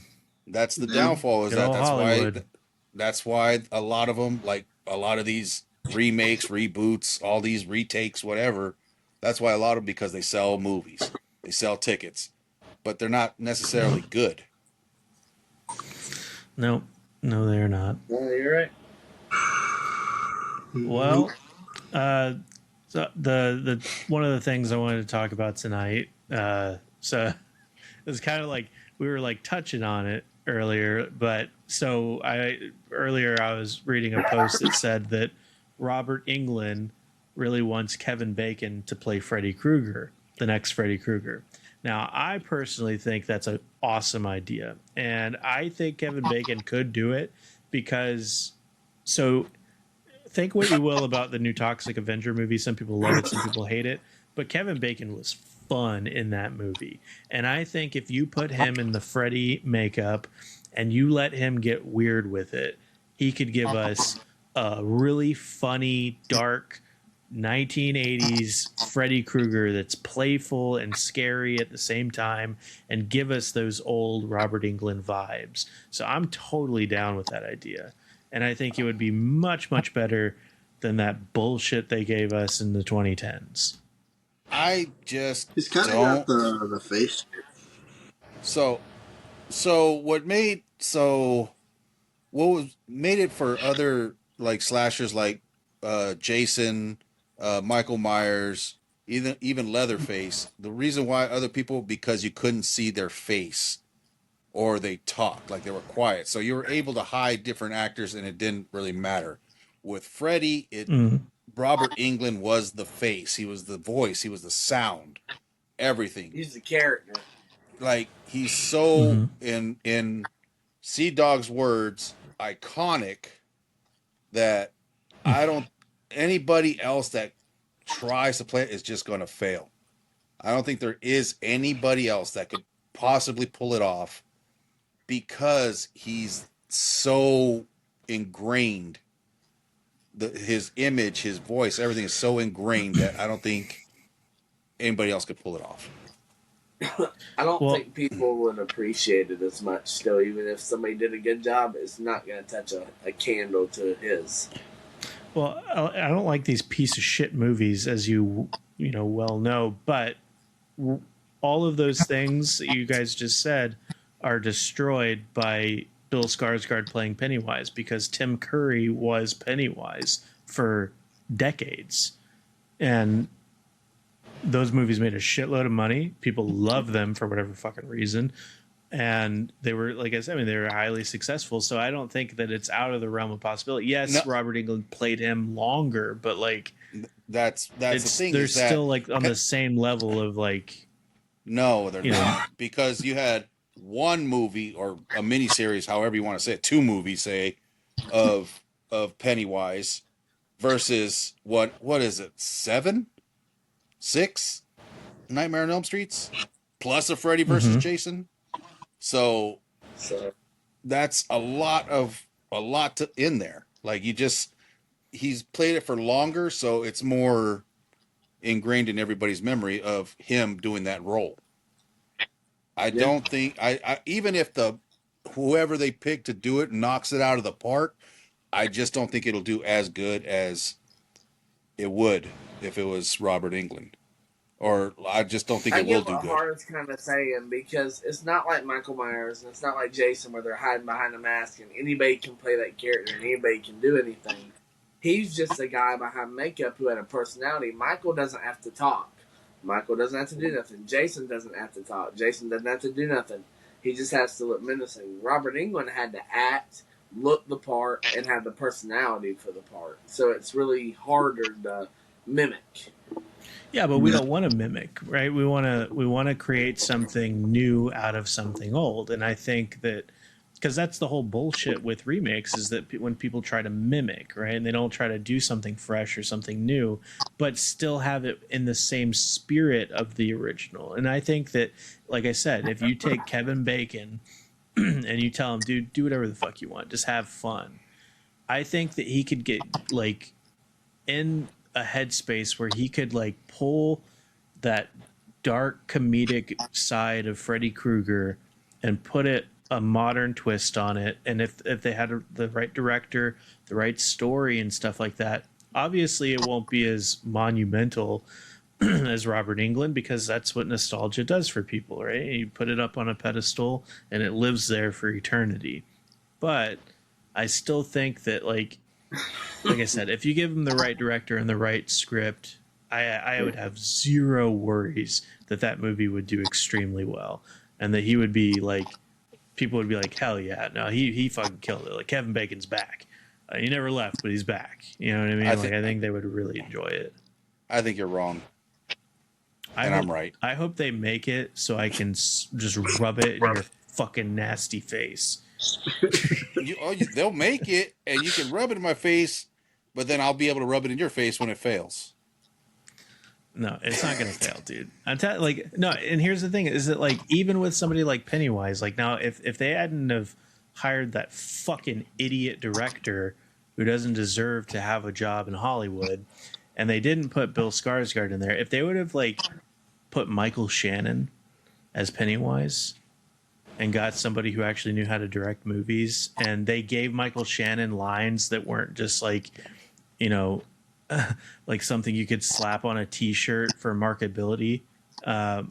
B: That's the
D: Yeah.
B: downfall. Is
A: Good
B: that
A: old Hollywood.
B: that's why a lot of them, like a lot of these remakes, reboots, all these retakes, whatever. That's why a lot of them, because they sell movies, they sell tickets, but they're not necessarily good.
A: No, no, they're not.
C: No, you're right.
A: Well, so the one of the things I wanted to talk about tonight. So it's kind of like we were like touching on it earlier, but so I was reading a post that said that Robert Englund really wants Kevin Bacon to play Freddy Krueger, the next Freddy Krueger. Now, I personally think that's an awesome idea, and I think Kevin Bacon could do it because so think what you will about the new Toxic Avenger movie. Some people love it, some people hate it. But Kevin Bacon was fun in that movie. And I think if you put him in the Freddy makeup and you let him get weird with it, he could give us a really funny, dark 1980s Freddy Krueger that's playful and scary at the same time and give us those old Robert Englund vibes. So I'm totally down with that idea. And I think it would be much, much better than that bullshit they gave us in the 2010s.
B: I just
D: He's kind of
B: don't.
D: got the face.
B: So what was made it for other like slashers like Jason, Michael Myers, even Leatherface. The reason why other people, because you couldn't see their face or they talked, like they were quiet, so you were able to hide different actors and it didn't really matter. With Freddy, Robert Englund was the face, he was the voice, he was the sound, everything.
C: He's the character.
B: Like he's so in Sea Dog's words, iconic, that I don't anybody else that tries to play it is just going to fail. I don't think there is anybody else that could possibly pull it off because he's so ingrained. His image, his voice, everything is so ingrained that I don't think anybody else could pull it off.
C: I don't think people would appreciate it as much still, even if somebody did a good job. It's not going to touch a candle to his.
A: Well, I don't like these piece of shit movies, as you well know, but all of those things that you guys just said are destroyed by Bill Skarsgård playing Pennywise, because Tim Curry was Pennywise for decades. And those movies made a shitload of money. People love them for whatever fucking reason. And they were, like I said, they were highly successful. So I don't think that it's out of the realm of possibility. Yes, no. Robert Englund played him longer, but like
B: that's the thing.
A: They're still like on the same level of like.
B: No, they're not, because you had one movie or a miniseries, however you want to say it, 2 movies, say, of Pennywise versus what is it, 7, 6 Nightmare on Elm Streets plus a Freddy versus Jason. So that's a lot in there. Like he's played it for longer, so it's more ingrained in everybody's memory of him doing that role. I don't think I even if whoever they pick to do it knocks it out of the park, I just don't think it'll do as good as it would if it was Robert Englund. Or I just don't think it will do good. I get what
C: Hart's kind of saying, because it's not like Michael Myers and it's not like Jason where they're hiding behind a mask and anybody can play that character and anybody can do anything. He's just a guy behind makeup who had a personality. Michael doesn't have to talk. Michael doesn't have to do nothing. Jason doesn't have to talk. Jason doesn't have to do nothing. He just has to look menacing. Robert Englund had to act, look the part, and have the personality for the part. So it's really harder to mimic.
A: Yeah, but we don't want to mimic, right? We want to create something new out of something old, and I think that because that's the whole bullshit with remakes is that when people try to mimic, right, and they don't try to do something fresh or something new, but still have it in the same spirit of the original. And I think that, like I said, if you take Kevin Bacon and you tell him, dude, do whatever the fuck you want, just have fun. I think that he could get like in a headspace where he could like pull that dark comedic side of Freddy Krueger and put it a modern twist on it. And if they had the right director, the right story and stuff like that, obviously it won't be as monumental as Robert Englund, because that's what nostalgia does for people, right? You put it up on a pedestal and it lives there for eternity. But I still think that like I said, if you give him the right director and the right script, I would have zero worries that that movie would do extremely well, and that he would be like, people would be like, hell yeah, no, he fucking killed it. Like Kevin Bacon's back. He never left, but he's back. You know what I mean? I think they would really enjoy it.
B: I think you're wrong. I'm right.
A: I hope they make it so I can just rub it in your fucking nasty face.
B: They'll make it, and you can rub it in my face, but then I'll be able to rub it in your face when it fails.
A: No, it's not gonna fail, dude. I'm like, no. And here's the thing: is that like even with somebody like Pennywise, like now, if they hadn't have hired that fucking idiot director who doesn't deserve to have a job in Hollywood, and they didn't put Bill Skarsgård in there, if they would have like put Michael Shannon as Pennywise and got somebody who actually knew how to direct movies, and they gave Michael Shannon lines that weren't just like, you know, like something you could slap on a T-shirt for marketability. I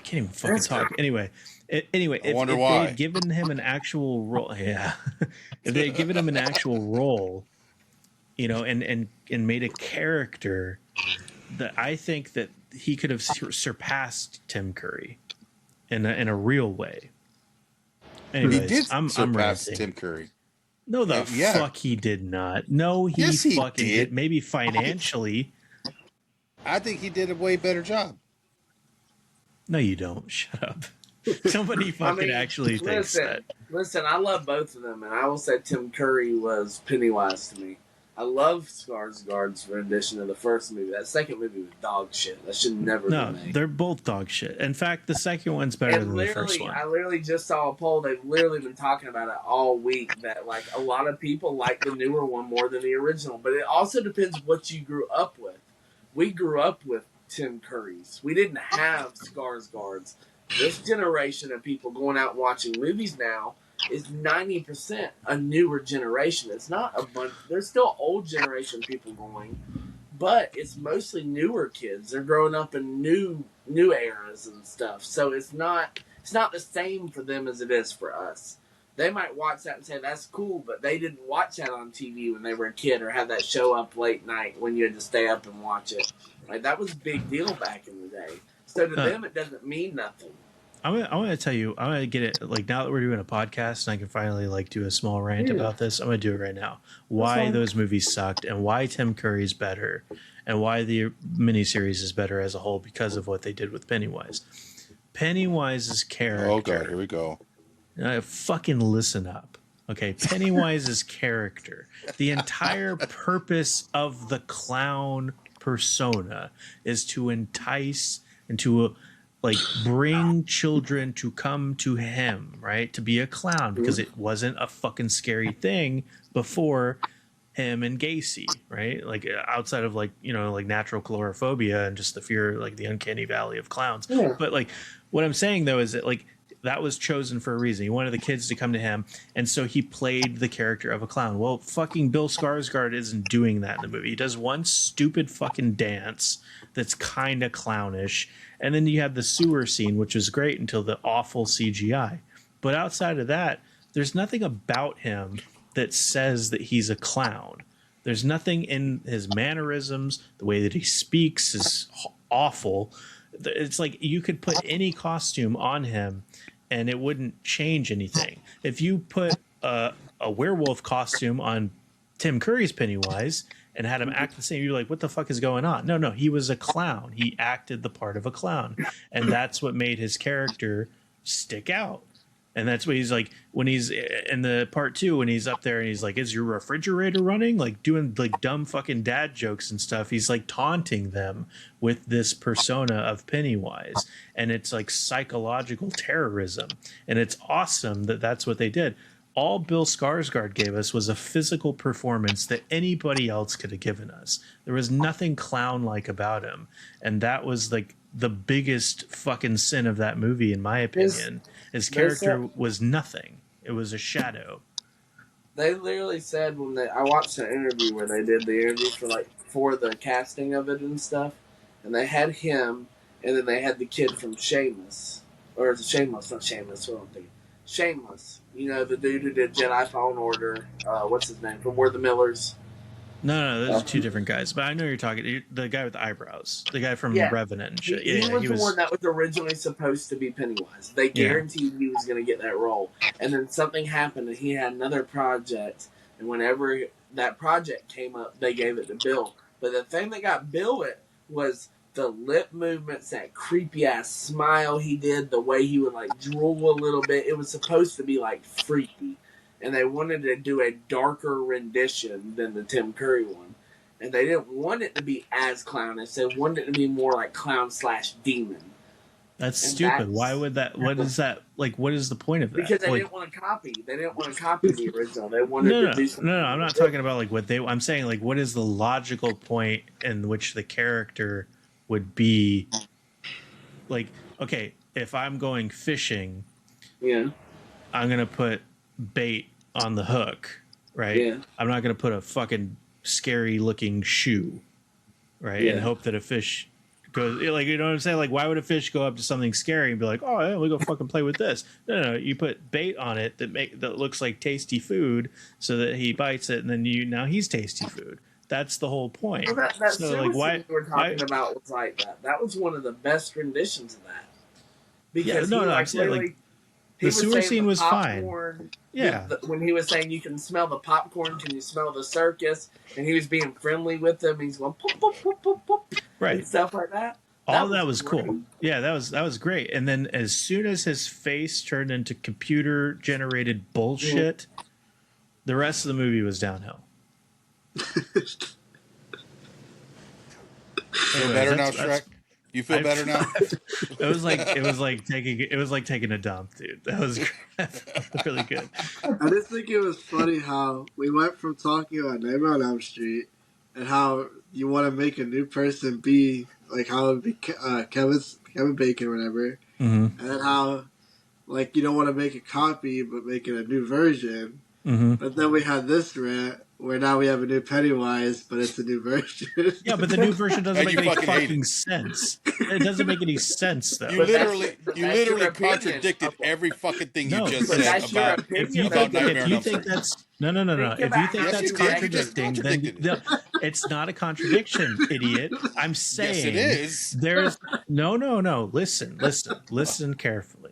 A: can't even fucking talk. Anyway, if they had given him an actual role, yeah, if they had given him an actual role, you know, and made a character, that I think that he could have surpassed Tim Curry in a real way. Anyways,
B: he did
A: I'm
B: surpass
A: ranting.
B: Tim Curry.
A: No, fuck he did not. No, he fucking did. Maybe financially.
B: I think he did a way better job.
A: No, you don't. Shut up. Somebody fucking actually thinks that.
C: Listen, I love both of them, and I will say Tim Curry was Pennywise to me. I love Skarsgård's rendition of the first movie. That second movie was dog shit. That should never be made.
A: No, they're both dog shit. In fact, the second one's better than the first one.
C: I literally just saw a poll. They've literally been talking about it all week, that like a lot of people like the newer one more than the original. But it also depends what you grew up with. We grew up with Tim Currys. We didn't have Skarsgårds. This generation of people going out and watching movies now is 90% a newer generation. It's not a bunch. There's still old generation people going, but it's mostly newer kids. They're growing up in new eras and stuff. So it's not the same for them as it is for us. They might watch that and say that's cool, but they didn't watch that on TV when they were a kid, or have that show up late night when you had to stay up and watch it. Like that was a big deal back in the day. So to them, it doesn't mean nothing.
A: I want to tell you, I'm going to get it. Like now that we're doing a podcast and I can finally like do a small rant about this, I'm going to do it right now. Why those movies sucked, and why Tim Curry's better, and why the miniseries is better as a whole because of what they did with Pennywise. Pennywise's character.
B: Oh god, here we go.
A: Fucking listen up. Okay, Pennywise's character. The entire purpose of the clown persona is to entice and to like bring children to come to him, right? To be a clown, because it wasn't a fucking scary thing before him and Gacy, right? Like outside of like, you know, like natural chlorophobia and just the fear, like the uncanny valley of clowns. Yeah. But like what I'm saying though is that like that was chosen for a reason. He wanted the kids to come to him, and so he played the character of a clown. Well, fucking Bill Skarsgård isn't doing that in the movie. He does one stupid fucking dance that's kind of clownish, and then you have the sewer scene, which is great until the awful CGI. But outside of that, there's nothing about him that says that he's a clown. There's nothing in his mannerisms. The way that he speaks is awful. It's like you could put any costume on him and it wouldn't change anything. If you put a werewolf costume on Tim Curry's Pennywise and had him act the same, you're like, what the fuck is going on? No, he was a clown. He acted the part of a clown. And that's what made his character stick out. And that's what he's like when he's in the part 2, when he's up there and he's like, is your refrigerator running? Like doing like dumb fucking dad jokes and stuff. He's like taunting them with this persona of Pennywise. And it's like psychological terrorism. And it's awesome that that's what they did. All Bill Skarsgård gave us was a physical performance that anybody else could have given us. There was nothing clown-like about him. And that was like the biggest fucking sin of that movie, in my opinion. His character was nothing. It was a shadow.
C: They literally said I watched an interview where they did the interview for the casting of it and stuff, and they had him, and then they had the kid from Shameless, or is it Shameless? Not Shameless. What am I thinking? Shameless. You know, the dude who did Jedi Fallen Order. What's his name? From We're the Millers.
A: No, those are two different guys. But I know you're talking the guy with the eyebrows, the guy from Revenant and shit.
C: He was the one that was originally supposed to be Pennywise. They guaranteed he was going to get that role, and then something happened, and he had another project. And whenever that project came up, they gave it to Bill. But the thing that got Bill it was the lip movements, that creepy ass smile he did, the way he would like drool a little bit. It was supposed to be like freaky. And they wanted to do a darker rendition than the Tim Curry one. And they didn't want it to be as clownish. They wanted it to be more like clown/demon.
A: That's stupid. Why would that? What is that? Like, what is the point of that?
C: Because they didn't want to copy. They didn't want to copy the original. They wanted to do something.
A: No, I'm not talking about like what they. I'm saying like, what is the logical point in which the character would be? Like, okay, if I'm going fishing, I'm gonna put bait on the hook, right?
C: Yeah.
A: I'm not going to put a fucking scary looking shoe, right? And hope that a fish goes, like, you know what I'm saying? Like, why would a fish go up to something scary and be like, oh, yeah, we go fucking play with this? No, you put bait on it that looks like tasty food so that he bites it, and then now he's tasty food. That's the whole point.
C: Well, that so, like, why we were talking about was like that. That was one of the best renditions of that. Because
A: I'm saying, like, the sewer scene was fine. Yeah.
C: When he was saying you can smell the popcorn, can you smell the circus? And he was being friendly with them. He's going pop, pop, pop, pop, pop,
A: right,
C: and stuff like that.
A: All that was cool. Yeah, that was great. And then as soon as his face turned into computer generated bullshit, the rest of the movie was downhill.
B: Feel better now, Shrek? You feel better now?
A: It was like taking a dump, dude. That was really good.
D: I just think it was funny how we went from talking about Nightmare on Elm Street and how you want to make a new person be like how it would be Kevin Bacon or whatever, and then how like you don't want to make a copy but make it a new version. But then we had this rant where now we have a new Pennywise, but it's a new version.
A: Yeah, but the new version doesn't make any fucking sense. It doesn't make any sense, though.
B: You literally contradicted every fucking thing you just said about
A: Nightmare on Elm Street. No. If you think that's contradicting, then it's not a contradiction, idiot. I'm saying
B: yes, it is.
A: No. Listen carefully.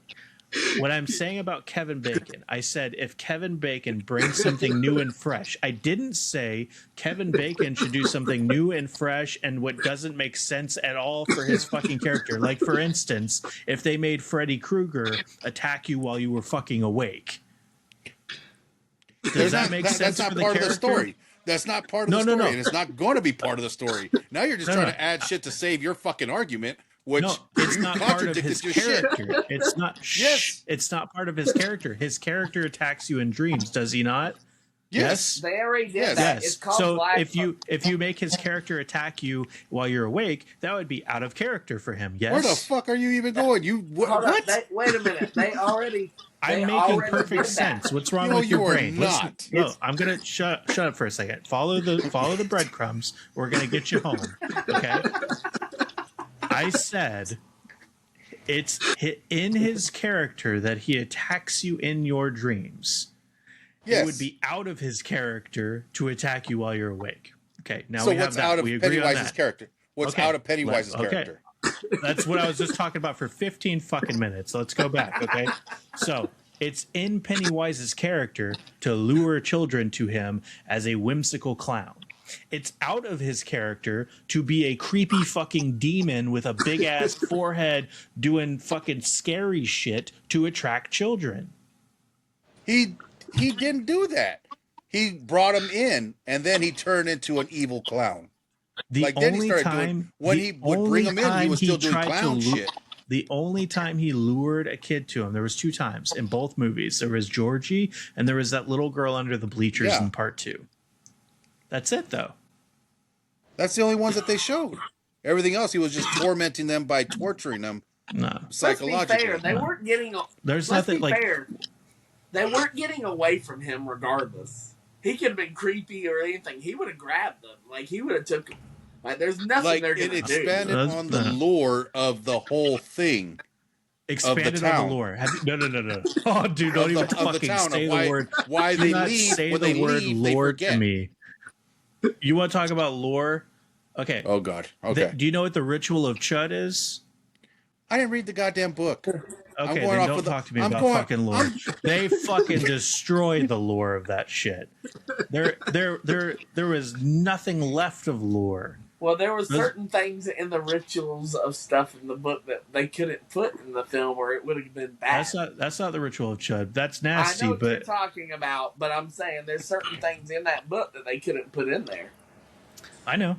A: What I'm saying about Kevin Bacon, I said if Kevin Bacon brings something new and fresh. I didn't say Kevin Bacon should do something new and fresh and what doesn't make sense at all for his fucking character. Like, for instance, if they made Freddy Krueger attack you while you were fucking awake. Does that make sense for the character? That's not part of the story.
B: That's not part of the story, and it's not going to be part of the story. Now you're just trying to add shit to save your fucking argument. Which
A: it's not part of his character. It's not. Yes, it's not part of his character. His character attacks you in dreams, does he not?
C: Yes, they already did that. It's called
A: so if you make his character attack you while you're awake, that would be out of character for him. Yes.
B: Where the fuck are you even going? What?
C: Wait a minute.
A: I'm making perfect sense. What's wrong with your brain?
B: Not.
A: No, I'm gonna shut up for a second. Follow the breadcrumbs. We're gonna get you home. Okay. I said it's in his character that he attacks you in your dreams. Yes. It would be out of his character to attack you while you're awake. Okay, now
B: so
A: we have
B: what's
A: that.
B: out of
A: we agree
B: Pennywise's
A: on that.
B: character? What's out of Pennywise's character?
A: That's what I was just talking about for 15 fucking minutes. Let's go back, okay? So it's in Pennywise's character to lure children to him as a whimsical clown. It's out of his character to be a creepy fucking demon with a big ass forehead doing fucking scary shit to attract children.
B: He didn't do that. He brought him in, and then he turned into an evil clown.
A: The only time
B: when he would bring him in, he was still doing clown shit.
A: The only time he lured a kid to him, there was 2 times in both movies. There was Georgie, and there was that little girl under the bleachers in part 2. That's it, though.
B: That's the only ones that they showed. Everything else, he was just tormenting them by torturing them.
A: No,
B: psychologically.
C: Let's be fair. They weren't getting.
A: There's
C: let's
A: nothing
C: be
A: like.
C: Fair. They weren't getting away from him regardless. He could have been creepy or anything. He would have grabbed them. Like, he would have took them. Like, there's nothing they're going to do.
B: It expanded on the lore of the whole thing.
A: Expanded on the lore. No. Oh, dude, don't even fucking say the word.
B: Why they leave?
A: Say
B: when
A: the
B: they
A: word
B: leave,
A: lore
B: they forget.
A: to me. You want to talk about lore? Okay.
B: Oh God. Okay.
A: Do you know what the ritual of Chud is?
B: I didn't read the goddamn book.
A: Okay, then don't talk to me about fucking lore. They fucking destroyed the lore of that shit. There was nothing left of lore.
C: Well, there were certain things in the rituals of stuff in the book that they couldn't put in the film, or it would have been bad.
A: That's not the ritual of Chud. That's nasty.
C: I know what
A: but
C: you're talking about, but I'm saying there's certain things in that book that they couldn't put in there.
A: I know.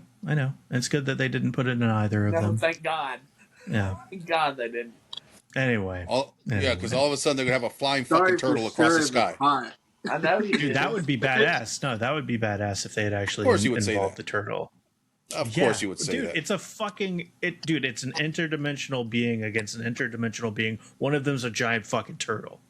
A: It's good that they didn't put it in either of them.
C: Thank God.
A: Yeah.
C: Thank God they didn't.
A: Anyway.
B: Yeah, because all of a sudden they're going to have a flying fucking turtle across the sky.
C: I know you
A: Dude, that would be badass. No, that would be badass if they had actually involved the turtle.
B: Of course you would say
A: dude,
B: that.
A: It's a fucking... Dude, it's an interdimensional being against an interdimensional being. One of them's a giant fucking turtle.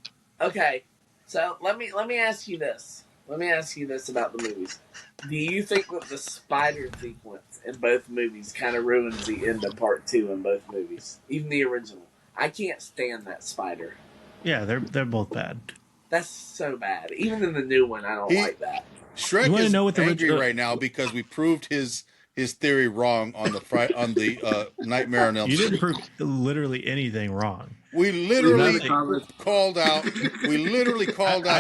C: Okay, so let me ask you this. Let me ask you this about the movies. Do you think that the spider sequence in both movies kind of ruins the end of part 2 in both movies? Even the original. I can't stand that spider.
A: Yeah, they're both bad.
C: That's so bad. Even in the new one, I don't like that.
B: Shrek is angry right now because we proved his theory wrong on the Nightmare on Elm Street.
A: You didn't prove literally anything wrong.
B: We literally called out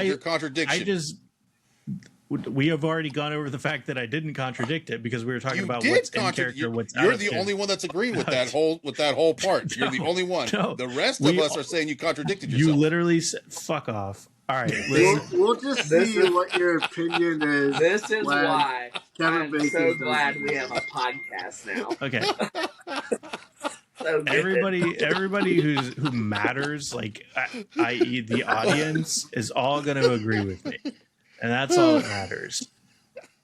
B: your contradiction.
A: We have already gone over the fact that I didn't contradict it because we were talking about what's in character, what's out.
B: You're the only one that's agreeing with that whole part. You're the only one.
A: No,
B: the rest of us are saying you contradicted yourself.
A: You literally said, "Fuck off." All right,
D: we'll just see what your opinion is.
C: This is why I'm so glad
D: does
C: we have a podcast now.
A: Okay.
C: So
A: everybody who matters, like i.e. the audience, is all going to agree with me, and that's all that matters.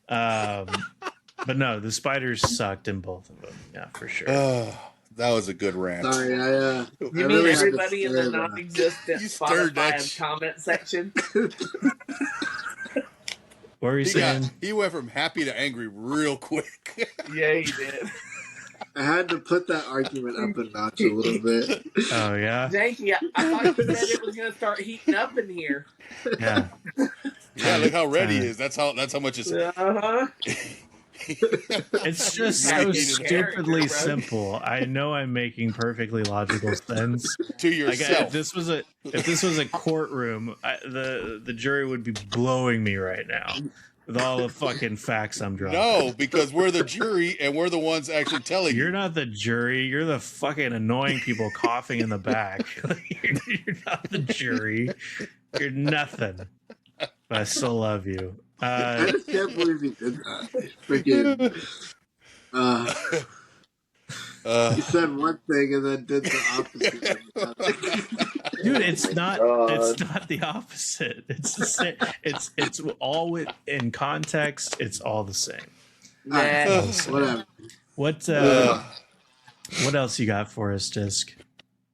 A: But no, the spiders sucked in both of them. Yeah, for sure.
B: That was a good rant.
D: Sorry,
C: you mean
D: really
C: everybody in the non-existent Spotify comment section?
A: What were you saying?
B: He went from happy to angry real quick.
C: Yeah, he did.
D: I had to put that argument up a notch a little bit.
A: Oh yeah,
C: Janky, I thought you said it was going to start heating up in here.
A: Yeah.
B: Yeah, look how red he is. That's how much it's.
C: Uh-huh.
A: It's just so stupidly simple. I know I'm making perfectly logical sense
B: to yourself.
A: Like, if this was a courtroom, the jury would be blowing me right now with all the fucking facts I'm dropping.
B: No, because we're the jury and we're the ones actually telling you.
A: You're not the jury. You're the fucking annoying people coughing in the back. You're not the jury. You're nothing. But I still love you.
D: I just can't believe he did that. Freaking. He said one thing and then did the opposite.
A: Dude, it's not the opposite. It's the same. It's all in context. It's all the same.
D: Whatever.
A: What else you got for us, Disc?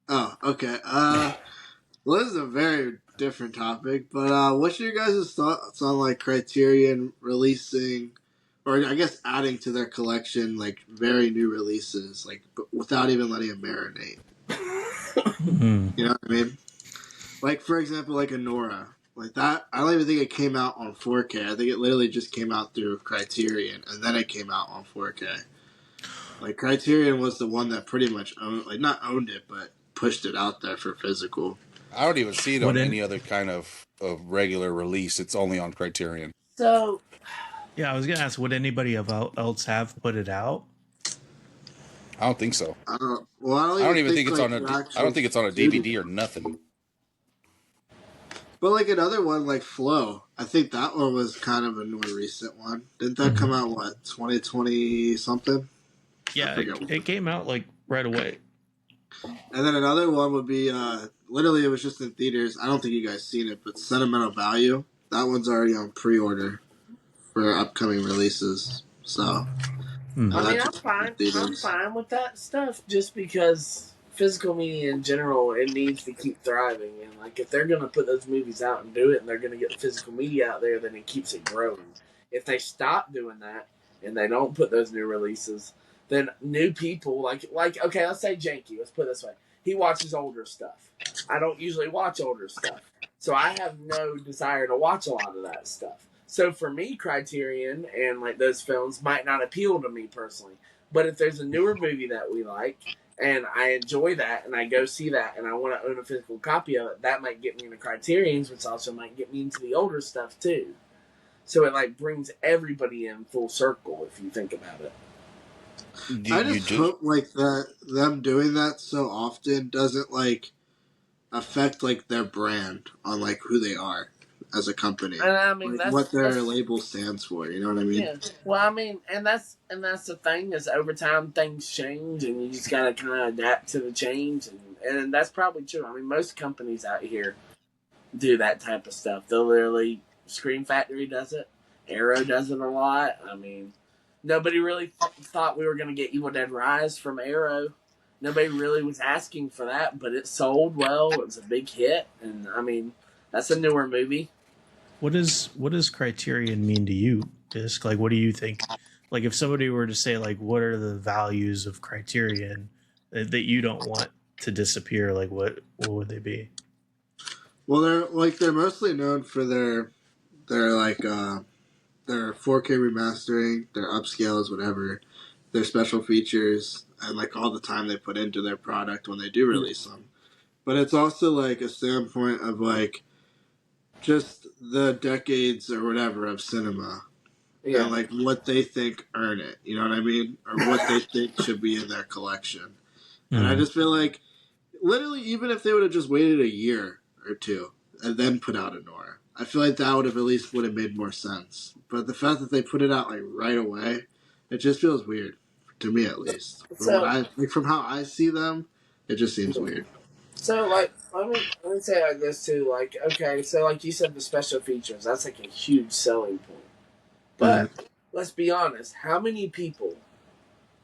D: Oh, okay. Well, this is a very different topic, but what's your guys' thoughts on like Criterion releasing, or I guess adding to their collection, like very new releases, like without even letting them marinate? You know what I mean? Like for example, like Anora, like that. I don't even think it came out on 4K. I think it literally just came out through Criterion, and then it came out on 4K. Like Criterion was the one that pretty much owned, like not owned it, but pushed it out there for physical.
B: I don't even see it
A: Would
B: on
A: it-
B: any other kind of regular release. It's only on Criterion.
C: So
A: Yeah, I was gonna ask, would anybody else have put it out?
B: I don't think so.
D: I don't. Well, I
B: I don't even think it's
D: like
B: on a.
D: the
B: I
D: actual
B: don't think it's on a DVD or nothing.
D: But like another one, like Flow, I think that one was kind of a more recent one. Didn't that
A: Mhm.
D: come out what 2020 something?
A: Yeah,
D: forget
A: it came out like right away.
D: And then another one would be literally it was just in theaters. I don't think you guys seen it, but Sentimental Value. That one's already on pre-order for upcoming releases. So
A: Hmm.
C: I
D: that
C: mean, I'm
D: just
C: fine.
D: in theaters.
C: I'm fine with that stuff, just because physical media in general it needs to keep thriving. And like, if they're gonna put those movies out and do it, and they're gonna get the physical media out there, then it keeps it growing. If they stop doing that and they don't put those new releases, then new people like okay, let's say Janky. Let's put it this way: he watches older stuff. I don't usually watch older stuff, so I have no desire to watch a lot of that stuff. So for me, Criterion and like those films might not appeal to me personally. But if there's a newer movie that we like and I enjoy that and I go see that and I want to own a physical copy of it, that might get me into Criterions, which also might get me into the older stuff too. So it like brings everybody in full circle if you think about it.
D: I just hope like that them doing that so often doesn't like affect like their brand on like who they are as a company.
C: And I mean,
D: like what their label stands for. You know what I mean?
C: Yeah. Well, I mean, and that's the thing is over time things change, and you just gotta kind of adapt to the change, and that's probably true. I mean, most companies out here do that type of stuff. They'll literally Scream Factory does it, Arrow does it a lot. I mean, nobody really thought we were gonna get Evil Dead Rise from Arrow. Nobody really was asking for that, but it sold well. It was a big hit, and I mean, that's a newer movie.
A: What does Criterion mean to you, Disc? Like, what do you think? Like, if somebody were to say, like, what are the values of Criterion that you don't want to disappear? Like, what would they be?
D: Well, they're mostly known for their 4K remastering, their upscales, whatever, their special features, and like all the time they put into their product when they do release them. But it's also like a standpoint of like just the decades or whatever of cinema.
C: Yeah.
D: And like what they think earn it, you know what I mean? Or what they think should be in their collection. And I just feel like literally even if they would have just waited a year or two and then put out a Nora, I feel like that would have at least would have made more sense. But the fact that they put it out like right away, it just feels weird to me at least. From how I see them, it just seems weird.
C: So like let me say like this too, like okay, so like you said the special features, that's like a huge selling point. But let's be honest, how many people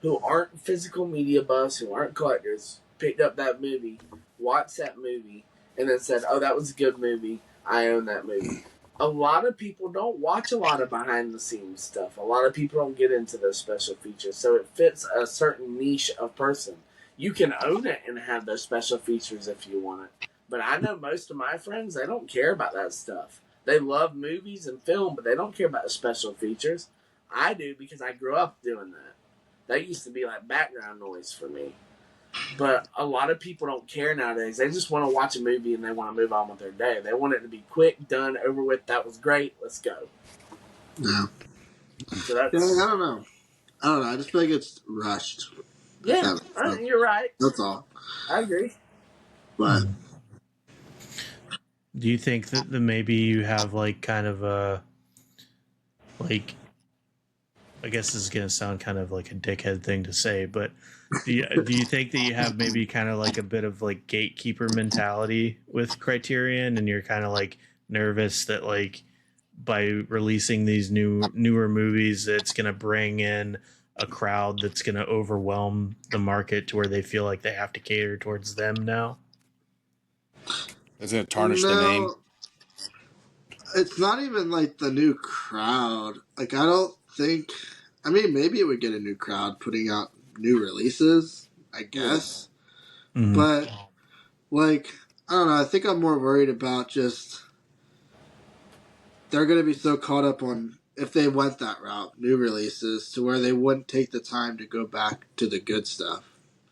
C: who aren't physical media buffs, who aren't collectors, picked up that movie, watched that movie, and then said, "Oh, that was a good movie. I own that movie." A lot of people don't watch a lot of behind the scenes stuff. A lot of people don't get into those special features, so it fits a certain niche of person. You can own it and have those special features if you want it. But I know most of my friends, they don't care about that stuff. They love movies and film, but they don't care about the special features. I do because I grew up doing that. That used to be like background noise for me. But a lot of people don't care nowadays. They just want to watch a movie and they want to move on with their day. They want it to be quick, done, over with. That was great. Let's go.
D: Yeah.
C: So that's,
D: I don't know. I just feel like it's rushed.
C: Yeah, you're right.
D: That's all.
C: I agree.
D: But
A: do you think that maybe you have like kind of a like, I guess this is gonna sound kind of like a dickhead thing to say, but do you think that you have maybe kind of like a bit of like gatekeeper mentality with Criterion, and you're kind of like nervous that like by releasing these newer movies, it's gonna bring in a crowd that's gonna overwhelm the market to where they feel like they have to cater towards them now?
B: Isn't it tarnish the name?
D: It's not even like the new crowd. Like I don't think. I mean, maybe it would get a new crowd putting out new releases. I guess, but like I don't know. I think I'm more worried about just they're going to be so caught up on if they went that route, new releases, to where they wouldn't take the time to go back to the good stuff.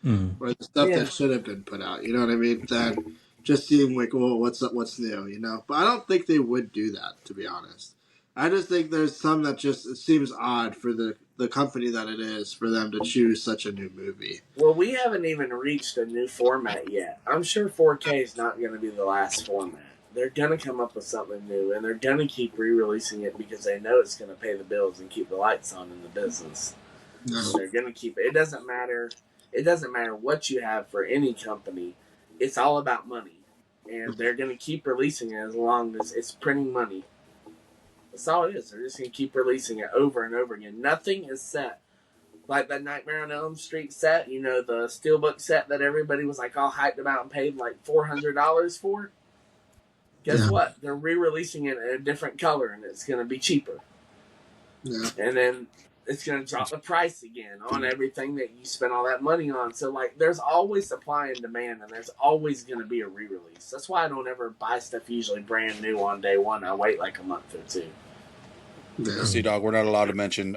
D: Or the stuff that should have been put out, you know what I mean? Then just seeing like, well, what's new, you know? But I don't think they would do that, to be honest. I just think there's some that just it seems odd for the company that it is for them to choose such a new movie.
C: Well, we haven't even reached a new format yet. I'm sure 4K is not going to be the last format. They're going to come up with something new, and they're going to keep re-releasing it because they know it's going to pay the bills and keep the lights on in the business.
D: No.
C: So they're going to keep it. It doesn't matter. It doesn't matter what you have for any company. It's all about money. And they're going to keep releasing it as long as it's printing money. That's all it is. They're just going to keep releasing it over and over again. Nothing is set. Like that Nightmare on Elm Street set, you know, the Steelbook set that everybody was like all hyped about and paid like $400 for. Guess what? They're re-releasing it in a different color and it's going to be cheaper.
D: Yeah.
C: And then it's going to drop the price again on everything that you spent all that money on. So, like, there's always supply and demand, and there's always going to be a re-release. That's why I don't ever buy stuff usually brand new on day one. I wait like a month or two.
D: Yeah.
B: See, dog, we're not allowed to mention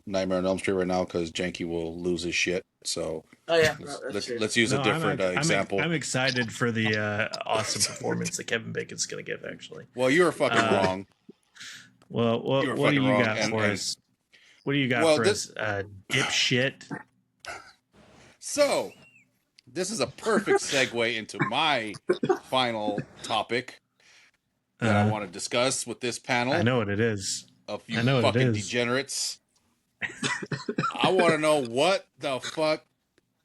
B: Nightmare on Elm Street right now because Janky will lose his shit. So
C: Oh, yeah.
B: let's use a different example.
A: I'm excited for the awesome performance that Kevin Bacon's going to give, actually.
B: Well, you were fucking wrong.
A: Well, what do you got for us? What do you got for us, dipshit?
B: So, this is a perfect segue into my final topic that I want to discuss with this panel.
A: I know what it is.
B: Of you fucking degenerates. I want to know what the fuck,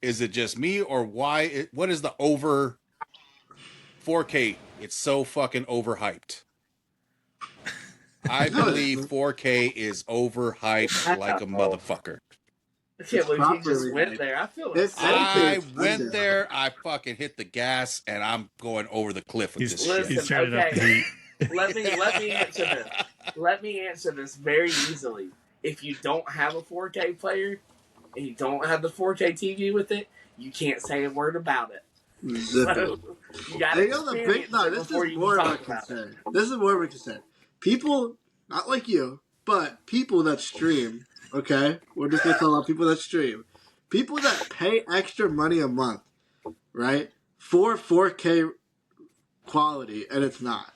B: is it just me or why? What is the over 4K? It's so fucking overhyped. I believe 4K is overhyped like a motherfucker.
C: I can't believe you just went there. I feel like
B: I went there. I fucking hit the gas, and I'm going over the cliff with this shit.
A: He's turning up the heat.
C: Let me answer this. Let me answer this very easily. If you don't have a 4K player and you don't have the 4K TV with it, you can't say a word about it. So, you got to experience it before you can talk about it.
D: This is more of a concern. People, not like you, but people that stream, okay? We're just going to talk about people that stream. People that pay extra money a month, right? For 4K quality, and it's not.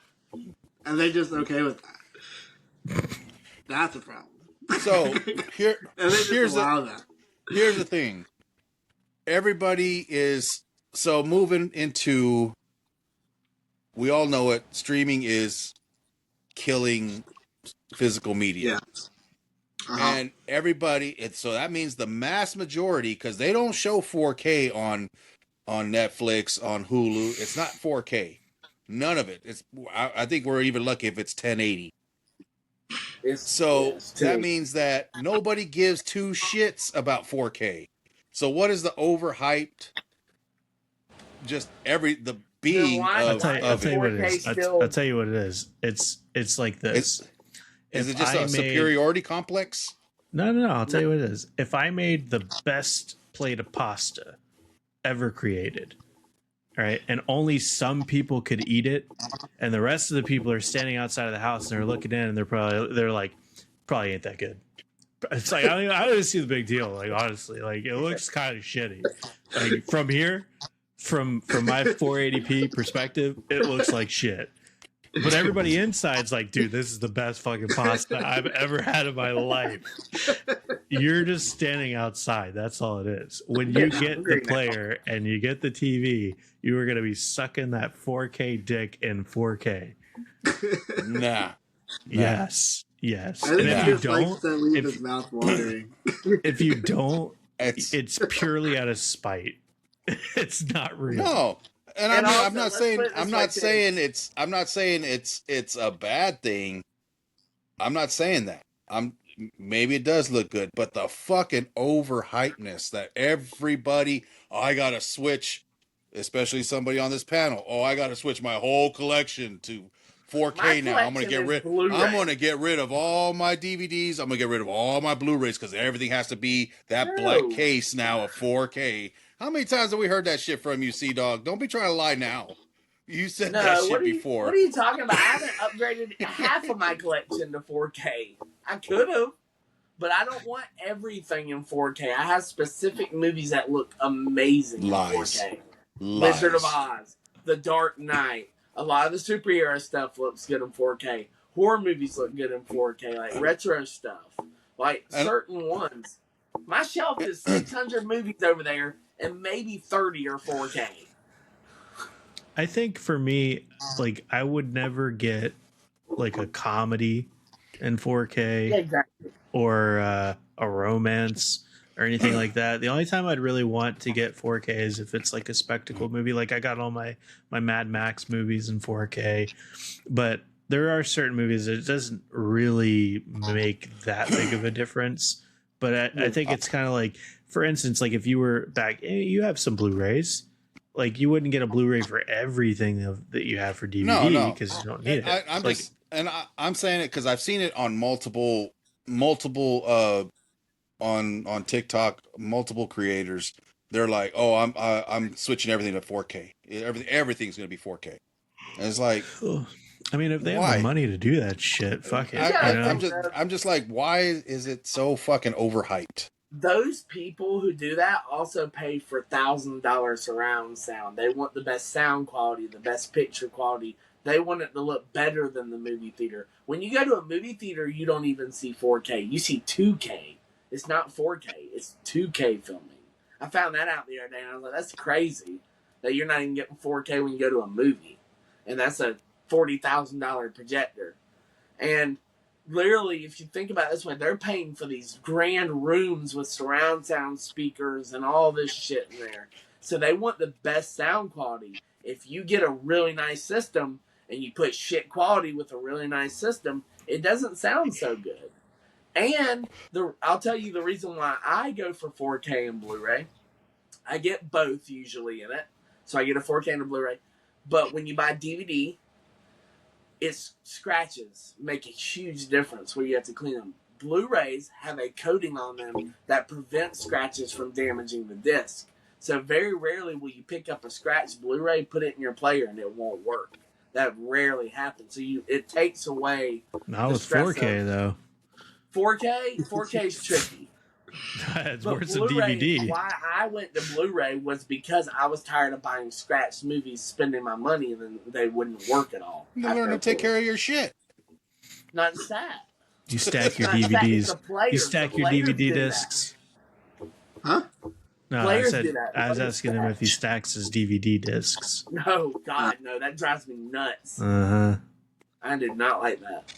D: And they just okay with that. That's a problem.
B: So, here's
D: that.
B: Here's the thing. Everybody is... So, moving into... We all know it. Streaming is killing physical media.
D: Yeah.
B: And everybody, so that means the mass majority, because they don't show 4K on Netflix, on Hulu. It's not 4K. None of it. I think we're even lucky if it's 1080. So that means that nobody gives two shits about 4K. So what is the overhyped? Just the being
A: I'll
B: of
A: tell you what it is. I'll tell you what it is. It's like this.
B: Is it just a superiority complex?
A: No. I'll tell you what it is. If I made the best plate of pasta ever created, all right, and only some people could eat it, and the rest of the people are standing outside of the house and they're looking in, and they're like, probably ain't that good. It's like I don't even see the big deal. Like honestly, like it looks kind of shitty. Like from here, from my 480p perspective, it looks like shit. But everybody inside's like, dude, this is the best fucking pasta I've ever had in my life. You're just standing outside. That's all it is. When you get the player and you get the TV, you are going to be sucking that 4K dick in 4K.
B: Nah.
A: Yes.
D: I think
A: And
D: he just likes to leave his mouth watering.
A: If you don't, it's purely out of spite. It's not real.
B: No. And I'm not saying it's a bad thing. I'm not saying that. Maybe it does look good, but the fucking overhypeness that everybody, I gotta switch, especially somebody on this panel. Oh, I gotta switch my whole collection to 4K now. I'm gonna get rid of all my DVDs. I'm gonna get rid of all my Blu-rays because everything has to be that black case now of 4K. How many times have we heard that shit from you, C-Dog? Don't be trying to lie now. You said
C: No,
B: that shit
C: what
B: before.
C: are you talking about? I haven't upgraded half of my collection to 4K. I could have, but I don't want everything in 4K. I have specific movies that look amazing
B: Lies.
C: in 4K.
B: Lies.
C: Wizard of Oz, The Dark Knight. A lot of the superhero stuff looks good in 4K. Horror movies look good in 4K, like retro stuff. Like certain ones. My shelf is 600 movies over there, and maybe 30 are 4K.
A: I think for me, like I would never get like a comedy in 4K
C: Yeah, exactly.
A: or a romance or anything like that. The only time I'd really want to get 4K is if it's like a spectacle movie. Like I got all my Mad Max movies in 4K, but there are certain movies that it doesn't really make that big of a difference. But I think it's kind of like, for instance, like if you were back, you have some Blu-rays. Like you wouldn't get a Blu-ray for everything that you have for DVD because you don't need it.
B: I'm saying it because I've seen it on multiple on TikTok, multiple creators. They're like, "Oh, I'm switching everything to 4K. Everything's going to be 4K." And it's like,
A: I mean, if they have the money to do that shit, fuck it.
B: I'm just like, why is it so fucking overhyped?
C: Those people who do that also pay for $1,000 surround sound. They want the best sound quality, the best picture quality. They want it to look better than the movie theater. When you go to a movie theater, you don't even see 4K. You see 2K. It's not 4K. It's 2K filming. I found that out the other day, and I was like, that's crazy that you're not even getting 4K when you go to a movie. And that's a $40,000 projector. And literally, if you think about it this way, they're paying for these grand rooms with surround sound speakers and all this shit in there. So they want the best sound quality. If you get a really nice system and you put shit quality with a really nice system, it doesn't sound so good. And I'll tell you the reason why I go for 4K and Blu-ray. I get both usually in it. So I get a 4K and a Blu-ray. But when you buy DVD, its scratches make a huge difference where you have to clean them. Blu-rays have a coating on them that prevents scratches from damaging the disc. So very rarely will you pick up a scratched Blu-ray, put it in your player, and it won't work. That rarely happens. So it takes away.
A: Not with 4K though.
C: 4K is tricky.
A: It's worse than DVD.
C: Why I went to Blu-ray was because I was tired of buying scratched movies, spending my money, and then they wouldn't work at all.
B: You learn to take care of your shit.
C: Not sad.
A: You stack your DVDs. You stack your DVD discs.
D: Huh?
A: No, I was asking him if he stacks his DVD discs.
C: No, God, no. That drives me nuts.
A: Uh-huh.
C: I did not like that.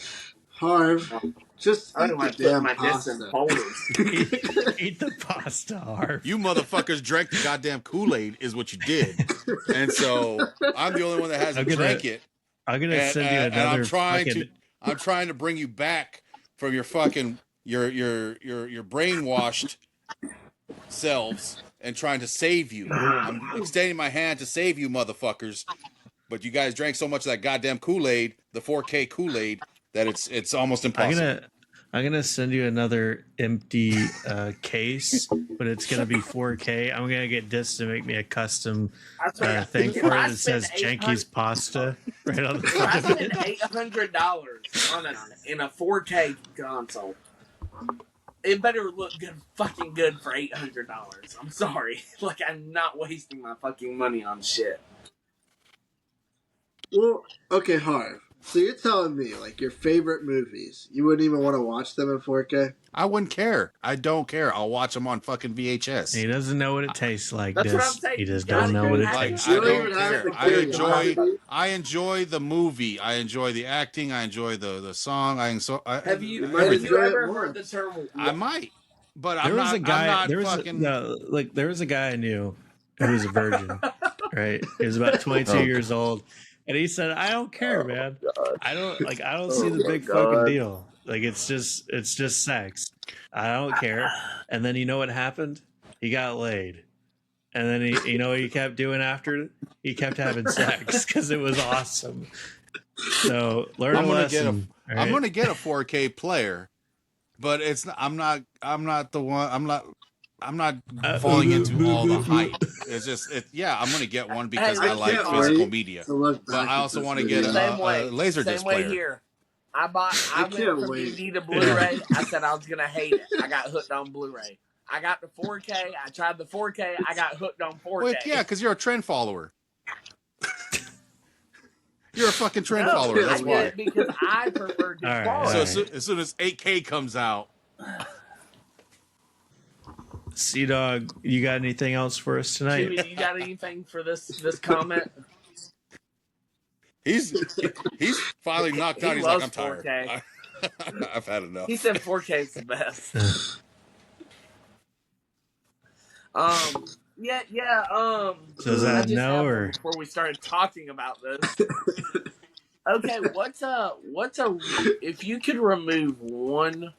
D: Harv, just
C: I
D: eat
C: don't want
D: the
C: to put
D: damn
C: my discs in
D: pasta.
C: folders.
A: Eat the pasta, Harv.
B: You motherfuckers drank the goddamn Kool-Aid is what you did. And so I'm the only one that hasn't drank it.
A: I'm gonna send you another.
B: And I'm trying to bring you back from your fucking your brainwashed selves and trying to save you. I'm extending my hand to save you, motherfuckers. But you guys drank so much of that goddamn Kool-Aid, the 4K Kool-Aid, that it's almost impossible.
A: I'm gonna send you another empty case, but it's gonna be 4K. I'm gonna get discs to make me a custom thing for it. It says Janky's Pasta right on the front
C: I
A: of it.
C: spent $800 in a 4K console. It better look fucking good for $800. I'm sorry. Like, I'm not wasting my fucking money on shit.
D: Well, okay, Harv. So you're telling me, like, your favorite movies, you wouldn't even want to watch them in 4K?
B: I wouldn't care. I don't care. I'll watch them on fucking VHS.
A: He doesn't know what it tastes like.
C: That's what I'm saying.
A: He just don't know what it
B: Like,
A: tastes
B: I
A: like.
B: don't care. I enjoy the movie. I enjoy the acting. I enjoy the song.
C: Have you
D: enjoy
C: ever
D: it more.
C: heard the term?
B: I might, but
A: There was a guy. There
B: fucking.
A: was a guy I knew who was a virgin. Right, he was about 22 years old, and he said, "I don't care, man. I don't see the big fucking deal. Like it's just sex. I don't care." And then you know what happened? He got laid, and then he kept doing after. He kept having sex because it was awesome. So learn a lesson.
B: I'm gonna get a 4K player, but I'm not the one. I'm not falling into all the hype. It's just, I'm going to get one because
C: Hey,
B: I like
C: can't
B: physical
D: wait
B: media.
D: to look
B: But
D: back
B: I
D: at
B: also
D: this
B: want to get
D: video.
C: same
B: a
C: way.
B: Laserdisc
C: Same way
B: player.
C: here. I went
D: can't
C: from
D: wait.
C: DVD to Blu-ray. I said I was gonna hate it. I got hooked on Blu-ray. I got the 4K. I tried the 4K. I got hooked on 4K.
B: Well, yeah, because you're a trend follower. You're a fucking trend follower. That's
C: I
B: why.
C: did it because I prefer good
A: All right,
C: quality.
B: So as soon as 8K comes out,
A: Sea Dog, you got anything else for us tonight?
C: Chewy, you got anything for this comment?
B: he's finally knocked out.
C: He
B: He's like,
C: loves
B: I'm tired.
C: 4K.
B: I've had enough.
C: He said 4K is the best. Yeah.
A: So is that no or
C: before we started talking about this? Okay, what's a if you could remove one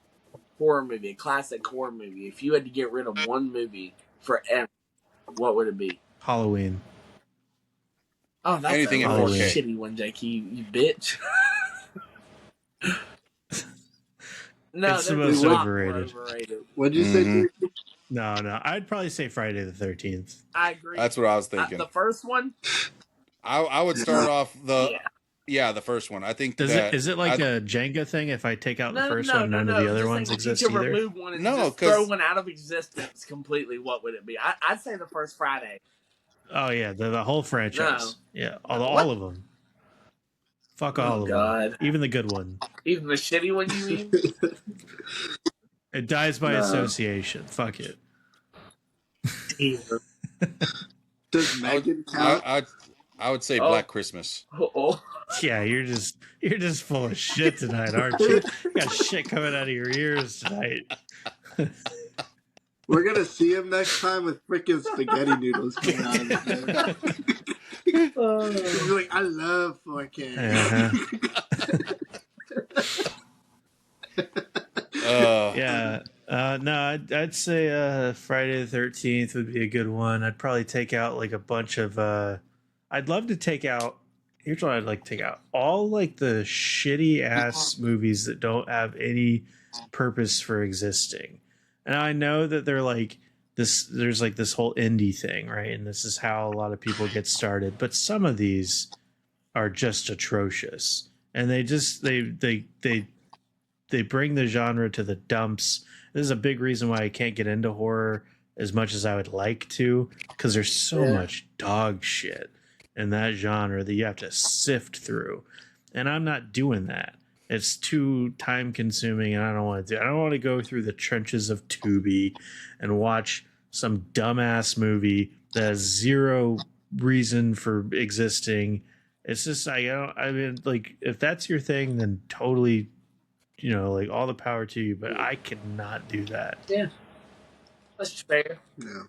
C: horror movie, a classic horror movie, if you had to get rid of one movie forever, what would it be?
A: Halloween?
B: Oh, that's anything
C: a
B: in
C: real
B: 4K.
C: Shitty one, Jake. You bitch. No,
A: it's the most overrated.
D: What'd you say?
A: No, I'd probably say Friday the 13th.
C: I agree.
B: That's what I was thinking.
C: The first one.
B: I would start off the first one. I think
A: is it like a Jenga thing? If I take out the first one, none of the other ones exist
C: either.
A: either.
C: Remove one and just throw one out of existence completely. What would it be? I'd say the first Friday.
A: Oh yeah, the whole franchise. No. Yeah, all of them. Fuck all of them. Even the good one.
C: Even the shitty one, you mean?
A: It dies by association. Fuck it.
D: Does Megan count?
B: I would say Black Christmas.
A: Yeah, you're just full of shit tonight, aren't you? You got shit coming out of your ears tonight.
D: We're gonna see him next time with freaking spaghetti noodles coming out of his head. He's like, I love 4K.
A: Yeah. No, I'd say Friday the 13th would be a good one. I'd probably take out like a bunch of. I'd love to take out. Here's what I'd like to take out: all like the shitty ass movies that don't have any purpose for existing. And I know that they're like this. There's like this whole indie thing, right? And this is how a lot of people get started. But some of these are just atrocious, and they bring the genre to the dumps. This is a big reason why I can't get into horror as much as I would like to, because there's so much dog shit in that genre that you have to sift through. And I'm not doing that. It's too time consuming, and I don't want to do it. I don't want to go through the trenches of Tubi and watch some dumbass movie that has zero reason for existing. It's just, I mean, like, if that's your thing, then totally, like, all the power to you, but I cannot do that.
C: Yeah. That's fair.
D: Yeah.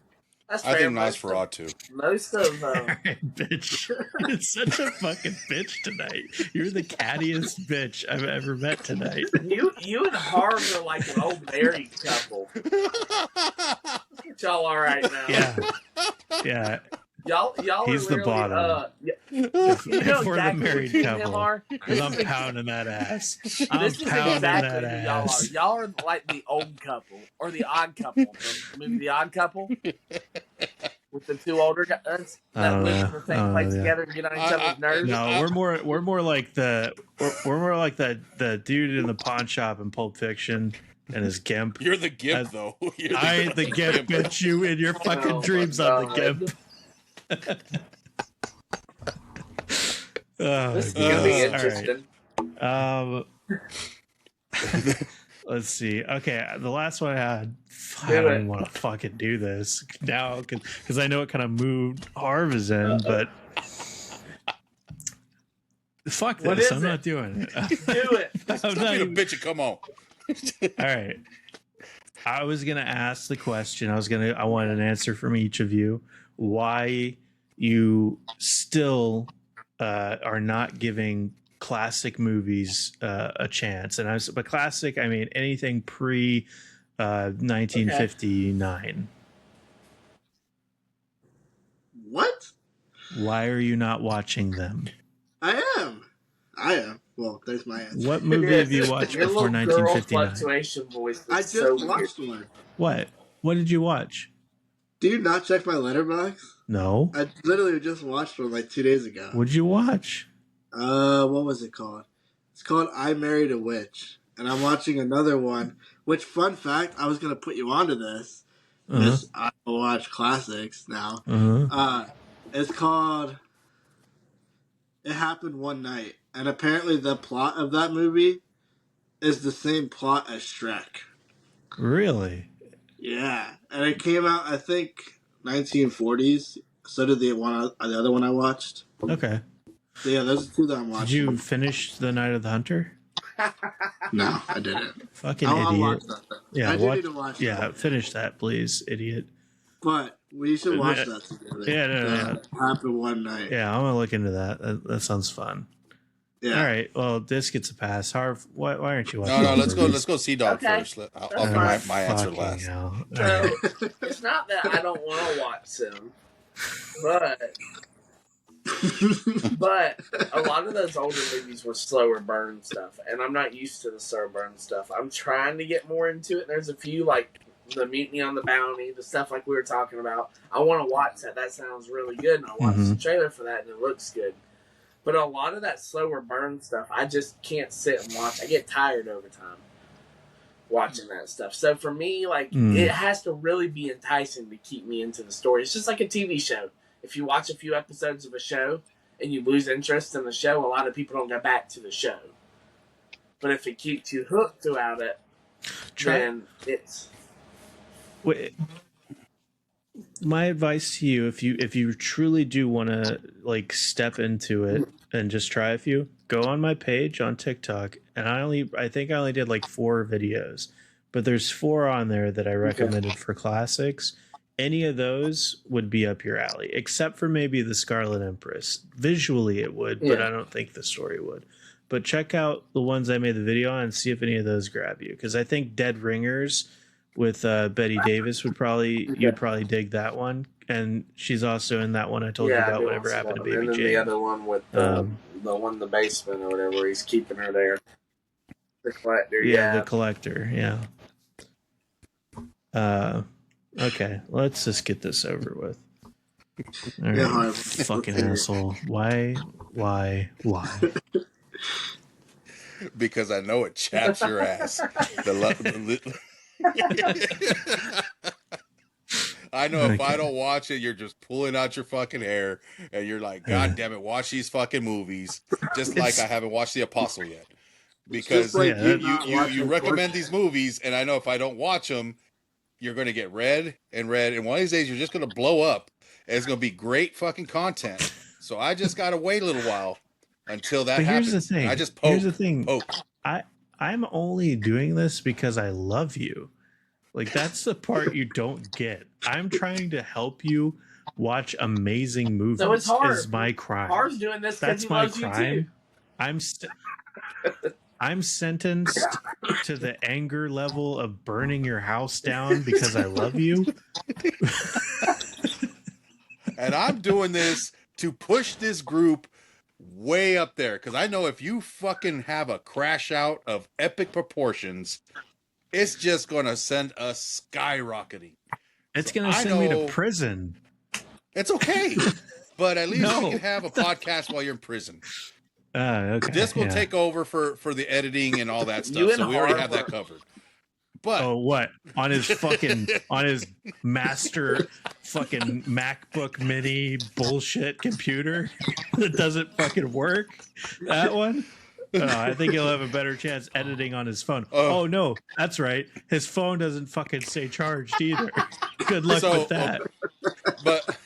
C: That's fair.
B: I think Nosferatu too.
C: Most of
A: bitch. It's such a fucking bitch tonight. You're the cattiest bitch I've ever met tonight.
C: You and Harv are like an old married couple. Y'all all right now?
A: Yeah.
C: Y'all
A: He's
C: are
A: the bottom.
C: If
A: we're the married couple, because I'm pounding that ass.
C: This is exactly who y'all are. Y'all are like the old couple or the odd couple. The movie The Odd Couple with the two older guys that live in the same place together and get on each other's nerves.
A: No, we're more like the dude in the pawn shop in Pulp Fiction and his gimp.
B: You're the gimp, though.
A: I ain't the gimp, bitch. You in your fucking dreams, I'm the gimp.
C: This is gonna be interesting.
A: Right. Let's see. Okay, the last one I had. I don't even want to fucking do this now because I know what kind of mood Harv is in, but fuck this. I'm not doing it.
C: Do it.
B: I'm not even bitch and come on.
A: All right. I was gonna ask the question. I wanted an answer from each of you. Why you still are not giving classic movies a chance? And by classic, I mean anything pre 1959.
D: What?
A: Why are you not watching them?
D: I am. Well, there's my answer.
A: What movie have you watched before 1959?
C: Fluctuation voice.
D: I just watched one.
A: What did you watch?
D: Do you not check my letterbox?
A: No.
D: I literally just watched one like 2 days ago.
A: What'd you watch?
D: What was it called? It's called I Married a Witch. And I'm watching another one, which, fun fact, I was going to put you onto this. This I watch classics now. It's called It Happened One Night. And apparently the plot of that movie is the same plot as Shrek.
A: Really?
D: Yeah. And it came out, I think, 1940s. So did the other one I watched.
A: Okay.
D: So yeah, those are two that I'm watching.
A: Did you finish The Night of the Hunter?
D: No, I didn't.
A: Fucking
D: I'll
A: idiot.
D: watch that then.
A: Yeah,
D: I do need to watch
A: yeah,
D: that.
A: Finish that, please, idiot.
D: But we should watch that together.
A: Yeah, no.
D: Happened one night.
A: Yeah, I'm gonna look into that. That sounds fun.
D: Yeah.
A: All right. Well, this gets a pass. Harv, why aren't you watching?
B: No, let's go Sea Dog
C: Okay.
B: first. I'll give my answer
A: Fucking
B: last.
A: hell. All
C: So,
A: right.
C: it's not that I don't want to watch them, but a lot of those older movies were slower burn stuff, and I'm not used to the slower burn stuff. I'm trying to get more into it. There's a few like the Mutiny on the Bounty, the stuff like we were talking about. I want to watch that. That sounds really good, and I watched the trailer for that, and it looks good. But a lot of that slower burn stuff, I just can't sit and watch. I get tired over time watching that stuff. So for me, like, it has to really be enticing to keep me into the story. It's just like a TV show. If you watch a few episodes of a show and you lose interest in the show, a lot of people don't go back to the show. But if it keeps you hooked throughout it, then it's...
A: Wait, my advice to you, if you truly do want to like step into it and just try a few, go on my page on TikTok, and I think I only did like 4 videos, but there's 4 on there that I recommended for classics. Any of those would be up your alley, except for maybe the Scarlet Empress. Visually it would, but I don't think the story would. But check out the ones I made the video on and see if any of those grab you, because I think Dead Ringers with Betty Davis you'd probably dig that one, and she's also in that one I told you about, Whatever Happened to Baby
C: and then
A: Jane.
C: the other one with the one in the basement or whatever, where he's keeping her there. The Collector,
A: The Collector, okay, let's just get this over with. All right, fucking asshole. Why?
B: Because I know it chaps your ass. I know if I don't watch it, you're just pulling out your fucking hair, and you're like, God damn it, watch these fucking movies. Just like I haven't watched The Apostle yet. Because
D: like
B: you recommend these movies, and I know if I don't watch them, you're going to get red, and one of these days you're just going to blow up, and it's going to be great fucking content. So I just got to wait a little while until that happens.
A: Here's the thing.
B: I just poke.
A: Here's the thing.
B: Poke.
A: I'm only doing this because I love you. Like, that's the part you don't get. I'm trying to help you watch amazing movies.
C: So it's hard.
A: Is my crime.
C: Harv's doing this because he loves you too.
A: I'm sentenced to the anger level of burning your house down because I love you.
B: And I'm doing this to push this group way up there, because I know if you fucking have a crash out of epic proportions, it's just going to send us skyrocketing.
A: It's going to send me to prison.
B: It's okay. But at least you can have a podcast while you're in prison.
A: Okay.
B: This will take over for the editing and all that stuff. So we already have that covered. But
A: what? On his master fucking MacBook Mini bullshit computer that doesn't fucking work? That one? I think he'll have a better chance editing on his phone. Oh no, that's right. His phone doesn't fucking stay charged either. Good luck with that.
B: But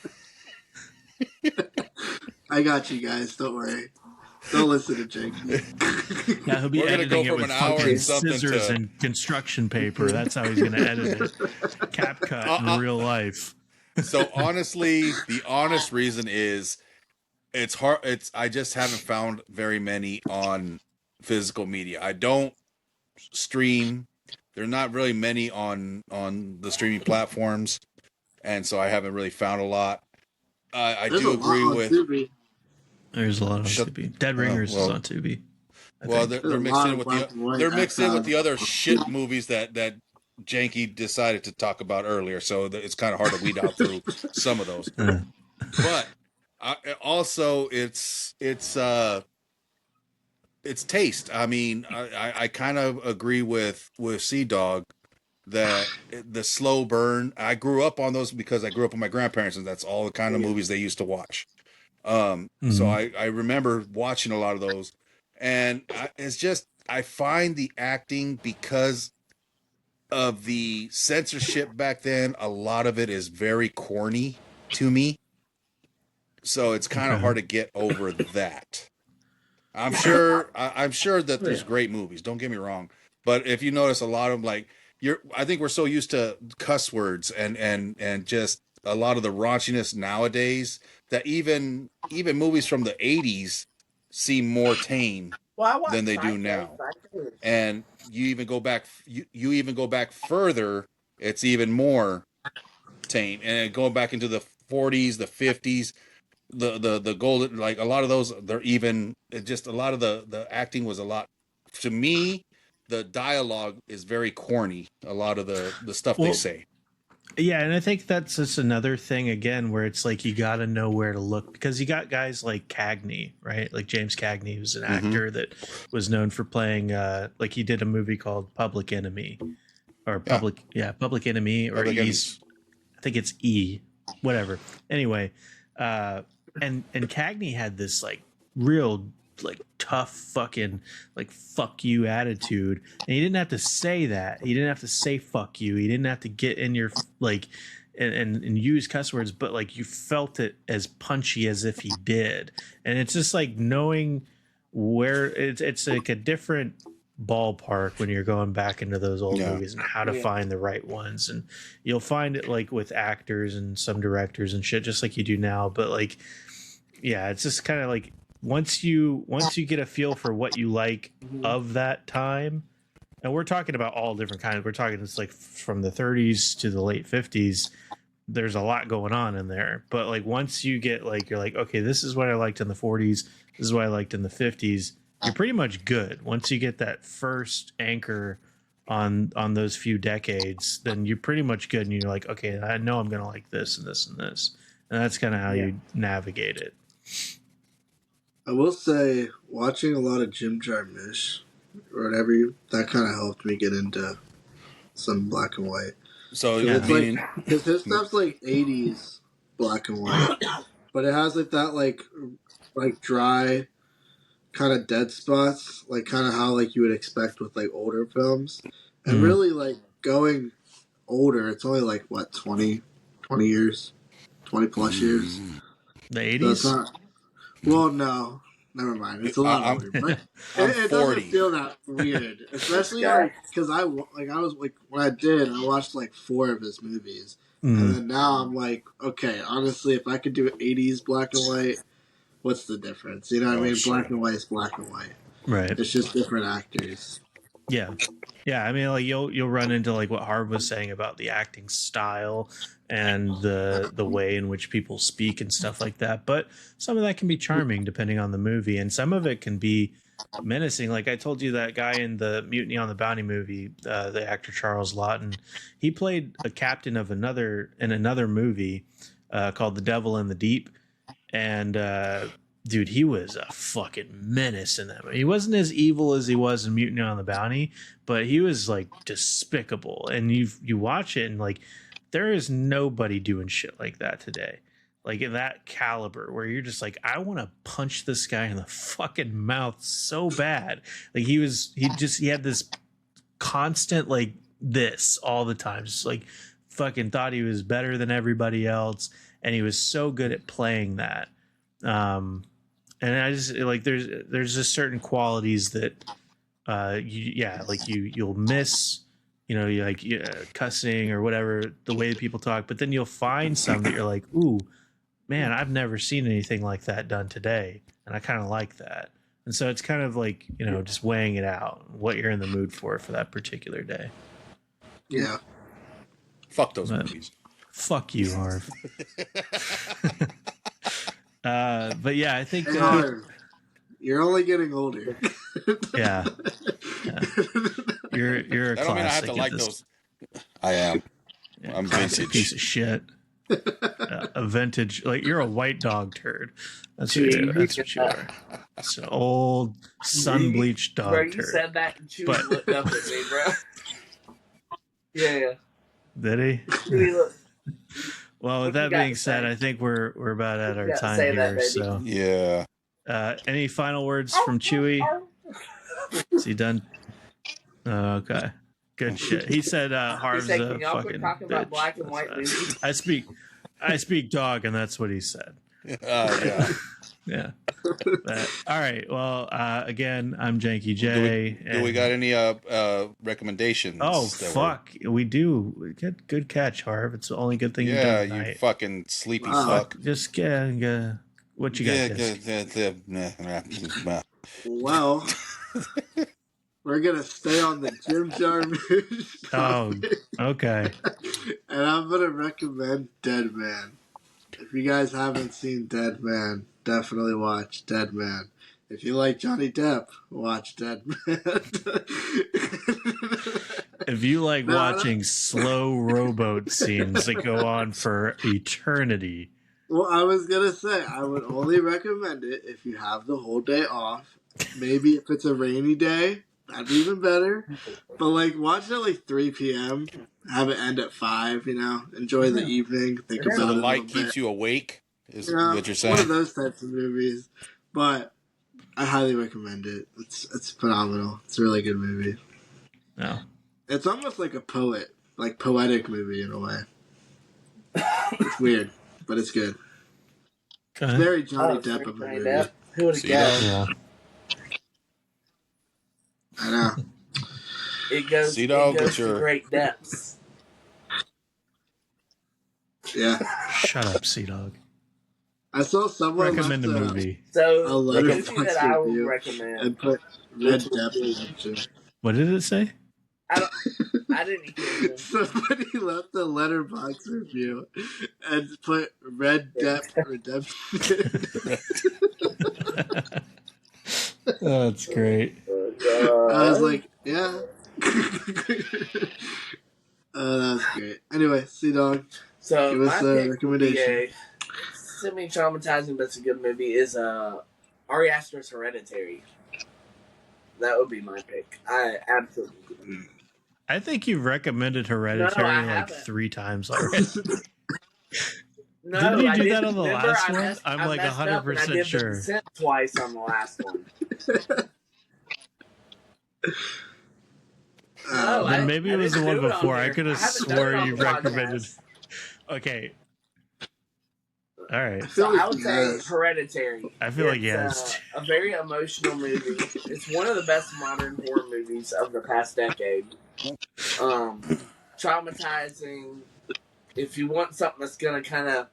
D: I got you guys. Don't worry. Don't listen to Jake.
A: Yeah, he'll be editing it with fucking scissors and construction paper. That's how he's going to edit it. CapCut in real life.
B: So honestly, the honest reason is it's hard. I just haven't found very many on physical media. I don't stream. There's not really many on the streaming platforms, and so I haven't really found a lot. I do agree with.
A: There's a lot on Tubi. Dead Ringers is on Tubi.
B: Well, they're mixed in with the other shit movies that Janky decided to talk about earlier, so it's kind of hard to weed out through some of those. But also, it's taste. I mean, I kind of agree with Sea Dog that the slow burn. I grew up on those because I grew up with my grandparents, and that's all the kind of movies they used to watch. So I remember watching a lot of those, and it's just I find the acting, because of the censorship back then, a lot of it is very corny to me. So it's kind of hard to get over that. I'm sure that there's great movies. Don't get me wrong, but if you notice, a lot of them, like I think we're so used to cuss words and just a lot of the raunchiness nowadays that even movies from the '80s seem more tame than they do now. And you even go back, you even go back further, it's even more tame. And going back into the '40s, the '50s, the golden, like a lot of those, they're even just a lot of the acting was a lot, to me, the dialogue is very corny, a lot of the stuff they say.
A: Yeah, and I think that's just another thing again where it's like you got to know where to look, because you got guys like Cagney, right? Like James Cagney, who's an actor that was known for playing like he did a movie called Public Enemy or Public Enemy, or
B: Public
A: I think it's E, whatever. Anyway, and Cagney had this like real like tough fucking like fuck you attitude, and he didn't have to say that. He didn't have to say fuck you. He didn't have to get in your like and use cuss words, but like you felt it as punchy as if he did. And it's just like knowing where it's like a different ballpark when you're going back into those old movies and how to find the right ones. And you'll find it like with actors and some directors and shit, just like you do now. But like, yeah, it's just kind of like once you get a feel for what you like of that time, and we're talking about all different kinds. We're talking it's like from the 30s to the late 50s. There's a lot going on in there. But like once you get like, you're like, okay, this is what I liked in the 40s. This is what I liked in the 50s. You're pretty much good. Once you get that first anchor on those few decades, then you're pretty much good. And you're like, okay, I know I'm going to like this and this and this. And that's kind of how you navigate it.
D: I will say, watching a lot of Jim Jarmusch or whatever, that kind of helped me get into some black and white.
B: So
D: it's like, because his stuff's like 80s black and white, but it has like that like dry kind of dead spots, like kind of how like you would expect with like older films. And really like going older, it's only like what, 20 years, 20 plus years.
A: The 80s?
D: So well, no, never mind. It's a lot older, but it doesn't feel that weird, especially like because I was like when I watched like 4 of his movies, and then now I'm like, okay, honestly, if I could do 80s black and white, what's the difference? You know what I mean? Sure. Black and white is black and white,
A: right?
D: It's just different actors.
A: Yeah. I mean, like you'll run into like what Harv was saying about the acting style and the way in which people speak and stuff like that. But some of that can be charming depending on the movie, and some of it can be menacing. Like I told you, that guy in the Mutiny on the Bounty movie, the actor Charles Lawton, he played a captain of another movie called The Devil in the Deep, and dude, he was a fucking menace in that movie. He wasn't as evil as he was in Mutiny on the Bounty, but he was like despicable. And you watch it and like there is nobody doing shit like that today. Like in that caliber where you're just like, I want to punch this guy in the fucking mouth so bad. Like he had this constant like this all the time. Just like fucking thought he was better than everybody else. And he was so good at playing that. And I just like there's just certain qualities that you'll miss, you know, you like cussing or whatever, the way that people talk, but then you'll find some that you're like, ooh, man, I've never seen anything like that done today, and I kind of like that. And so it's kind of like, you know, just weighing it out, what you're in the mood for that particular day.
D: Yeah.
B: Fuck those movies.
A: Fuck you, Harv. But yeah, I think
D: you're only getting older.
A: Yeah. You're a classic.
B: I don't mean I have to like those. I am.
A: Yeah,
B: I'm
A: classic
B: vintage.
A: piece of shit. A vintage, like you're a white dog turd. That's what
C: Chewy,
A: you. That's what you are. It's an old sun bleached
C: bro,
A: dog
C: you
A: turd.
C: said that and Chewy
A: But-
C: looked up at me, bro. Yeah.
A: Did he?
C: Chewy looked.
A: Well, with
C: What you
A: that
C: got
A: being
C: to
A: said,
C: say?
A: I think we're about at our
C: got to
A: time
C: say that,
A: here.
C: baby?
A: So,
B: Yeah.
A: any final words from Chewy? Is he done? Oh, okay. Good shit. He said
C: He
A: Harv's
C: said,
A: a
C: "Can y'all quit
A: fucking
C: talking
A: bitch.
C: about black and
A: That's
C: white
A: what
C: movies?"
A: I speak dog, and that's what he said.
B: Yeah.
A: Yeah. But, all right. Well, again, I'm Janky J.
B: Do we got any recommendations?
A: Oh
B: that
A: fuck, we do. Good catch, Harv. It's the only good thing you've
B: Yeah,
A: done
B: you
A: tonight.
B: fucking sleepy
D: Wow.
B: fuck.
A: Just what you got?
B: Yeah,
A: Disc?
D: Well, we're gonna stay on the Jim Jarmusch
A: Oh,
D: topic,
A: okay.
D: and I'm gonna recommend Dead Man. If you guys haven't seen Dead Man, definitely watch Dead Man. If you like Johnny Depp, watch Dead Man.
A: If you like
D: No, I
A: watching slow rowboat scenes that go on for eternity,
D: Well, I was gonna say I would only recommend it if you have the whole day off. Maybe if it's a rainy day, that'd be even better. But like, watch it at like 3 p.m. Have it end at 5. Enjoy the evening. Think
B: So
D: about
B: the
D: it a
B: light
D: little
B: keeps
D: bit.
B: you awake, is
D: You know,
B: what you're
D: one of
B: saying?
D: those types of movies. But I highly recommend it. It's phenomenal. It's a really good movie.
A: no.
D: It's almost like a poetic movie in a way. It's weird, but it's good. It's
A: Okay.
D: very Johnny
C: Oh,
D: Depp of a
C: Johnny
D: movie.
C: Depp. Who would have
B: See,
C: guessed?
A: Yeah.
D: I know.
C: It goes,
B: See,
C: it
B: dog,
C: goes
B: but
C: to
B: you're-
C: great depths.
D: Yeah.
A: Shut up, Sea Dog.
D: I saw someone
A: Recommend a
D: left
A: movie.
D: a
C: So the
D: Letterboxd
C: movie that I would
D: review
C: recommend,
D: and put Red Depp Redemption.
A: What did it say?
C: I didn't hear him.
D: Somebody left a Letterboxd review and put Red Depp Redemption.
A: Oh, that's great.
D: I was like, yeah. That was great. Anyway, Sea Dog.
C: So
D: Give us
C: my
D: a
C: pick would be
D: recommendation.
C: a semi-traumatizing but it's a good movie is Ari Aster's Hereditary. That would be my pick. I absolutely.
A: I think you've recommended Hereditary
C: I
A: like
C: haven't.
A: 3 times already.
C: No,
A: Didn't you
C: I
A: do
C: didn't.
A: that on the
C: Remember,
A: last
C: I
A: one?
C: messed-
A: I'm
C: I
A: like
C: messed up and
A: 100%
C: I did
A: sure.
C: the descent twice on the last one. No,
A: Then
C: I-
A: maybe it
C: I
A: was the
C: didn't
A: one
C: do it on
A: before. I
C: there.
A: could have
C: I haven't done it
A: swore
C: on
A: you
C: the
A: recommended.
C: podcast.
A: Okay. All right.
D: feel
C: So
D: like
C: I would
D: he
C: say
D: has.
C: Hereditary.
A: I feel like
C: It's,
A: yes.
C: a very emotional movie. It's one of the best modern horror movies of the past decade. Traumatizing. If you want something that's gonna kind of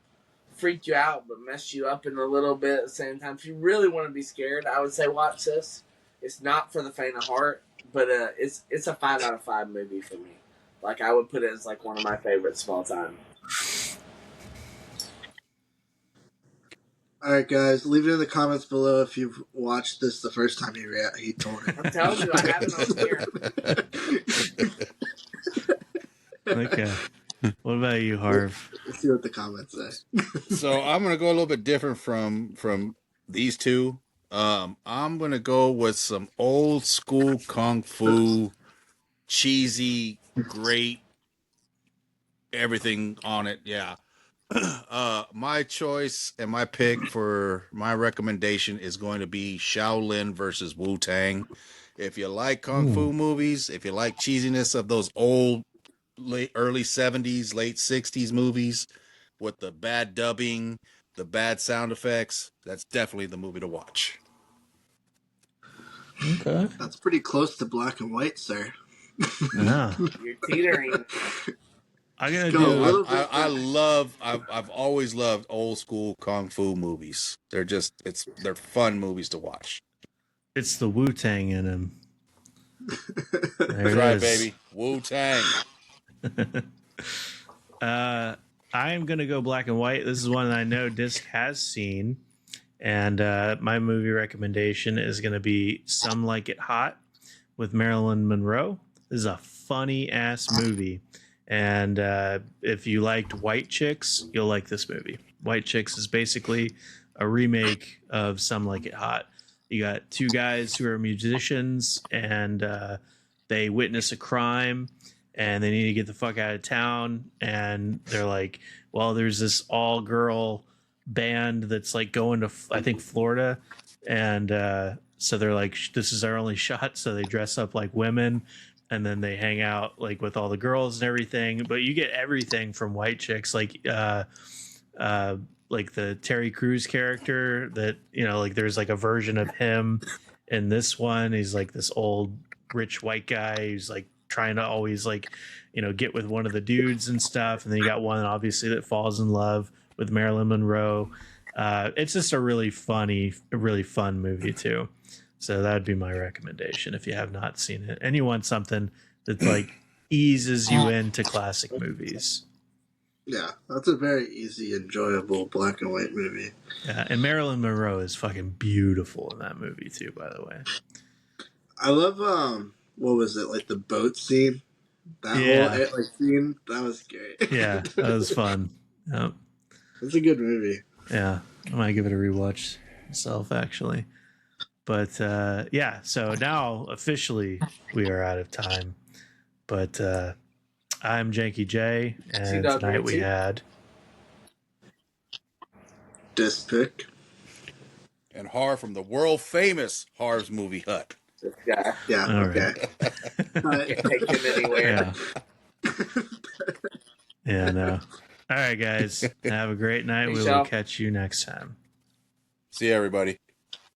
C: freak you out but mess you up in a little bit at the same time, if you really want to be scared, I would say watch this. It's not for the faint of heart, but it's a 5 out of 5 movie for me. Like I would put it as like one of my favorites of all time.
D: Alright, guys, leave it in the comments below if you've watched this the first time he told it.
C: I'm telling you, I have it on here.
A: Okay. What about you, Harv?
D: Let's see what the comments say.
B: So I'm gonna go a little bit different from these two. I'm gonna go with some old school kung fu, cheesy, great, everything on it. Yeah. My choice and my pick for my recommendation is going to be Shaolin versus Wu Tang. If you like kung fu movies, if you like cheesiness of those old early 70s, late 60s movies with the bad dubbing, the bad sound effects, that's definitely the movie to watch.
A: Okay.
D: That's pretty close to black and white, sir.
A: Yeah.
C: You're teetering.
A: I'm gonna
D: Go a
A: do.
D: little bit.
B: I've always loved old school kung fu movies. They're fun movies to watch.
A: It's the Wu Tang in him. There
B: That's
A: it
B: right,
A: is.
B: baby. Wu Tang.
A: I am gonna go black and white. This is one that I know Disc has seen, and my movie recommendation is gonna be Some Like It Hot with Marilyn Monroe. This is a funny ass movie, And if you liked White Chicks, you'll like this movie. White Chicks is basically a remake of Some Like It Hot. You got two guys who are musicians, and they witness a crime, and they need to get the fuck out of town. And they're like, well, there's this all girl band that's like going to, I think, Florida. And so they're like, this is our only shot. So they dress up like women, and then they hang out like with all the girls and everything. But you get everything from White Chicks, like the Terry Crews character that, you know, like there's like a version of him in this one. He's like this old rich white guy who's like trying to always like, you know, get with one of the dudes and stuff. And then you got one obviously that falls in love with Marilyn Monroe. It's just a really fun movie too. So that would be my recommendation if you have not seen it and you want something that like eases you into classic movies.
D: Yeah, that's a very easy, enjoyable black and white movie.
A: Yeah, and Marilyn Monroe is fucking beautiful in that movie too, by the way.
D: I love what was it, like the boat scene? That whole scene, that was great.
A: Yeah, that was fun. Yep.
D: It's a good movie.
A: Yeah, I might give it a rewatch myself actually. But yeah, so now officially we are out of time. But I'm Janky J, and tonight we had
D: Dispick
B: and Har from the world famous Harv's Movie Hut.
C: This guy.
D: Yeah,
A: all
D: okay.
A: right.
C: Can't take him anywhere.
A: Yeah, no. All right, guys. Have a great night. We will catch you next time.
B: See you, everybody.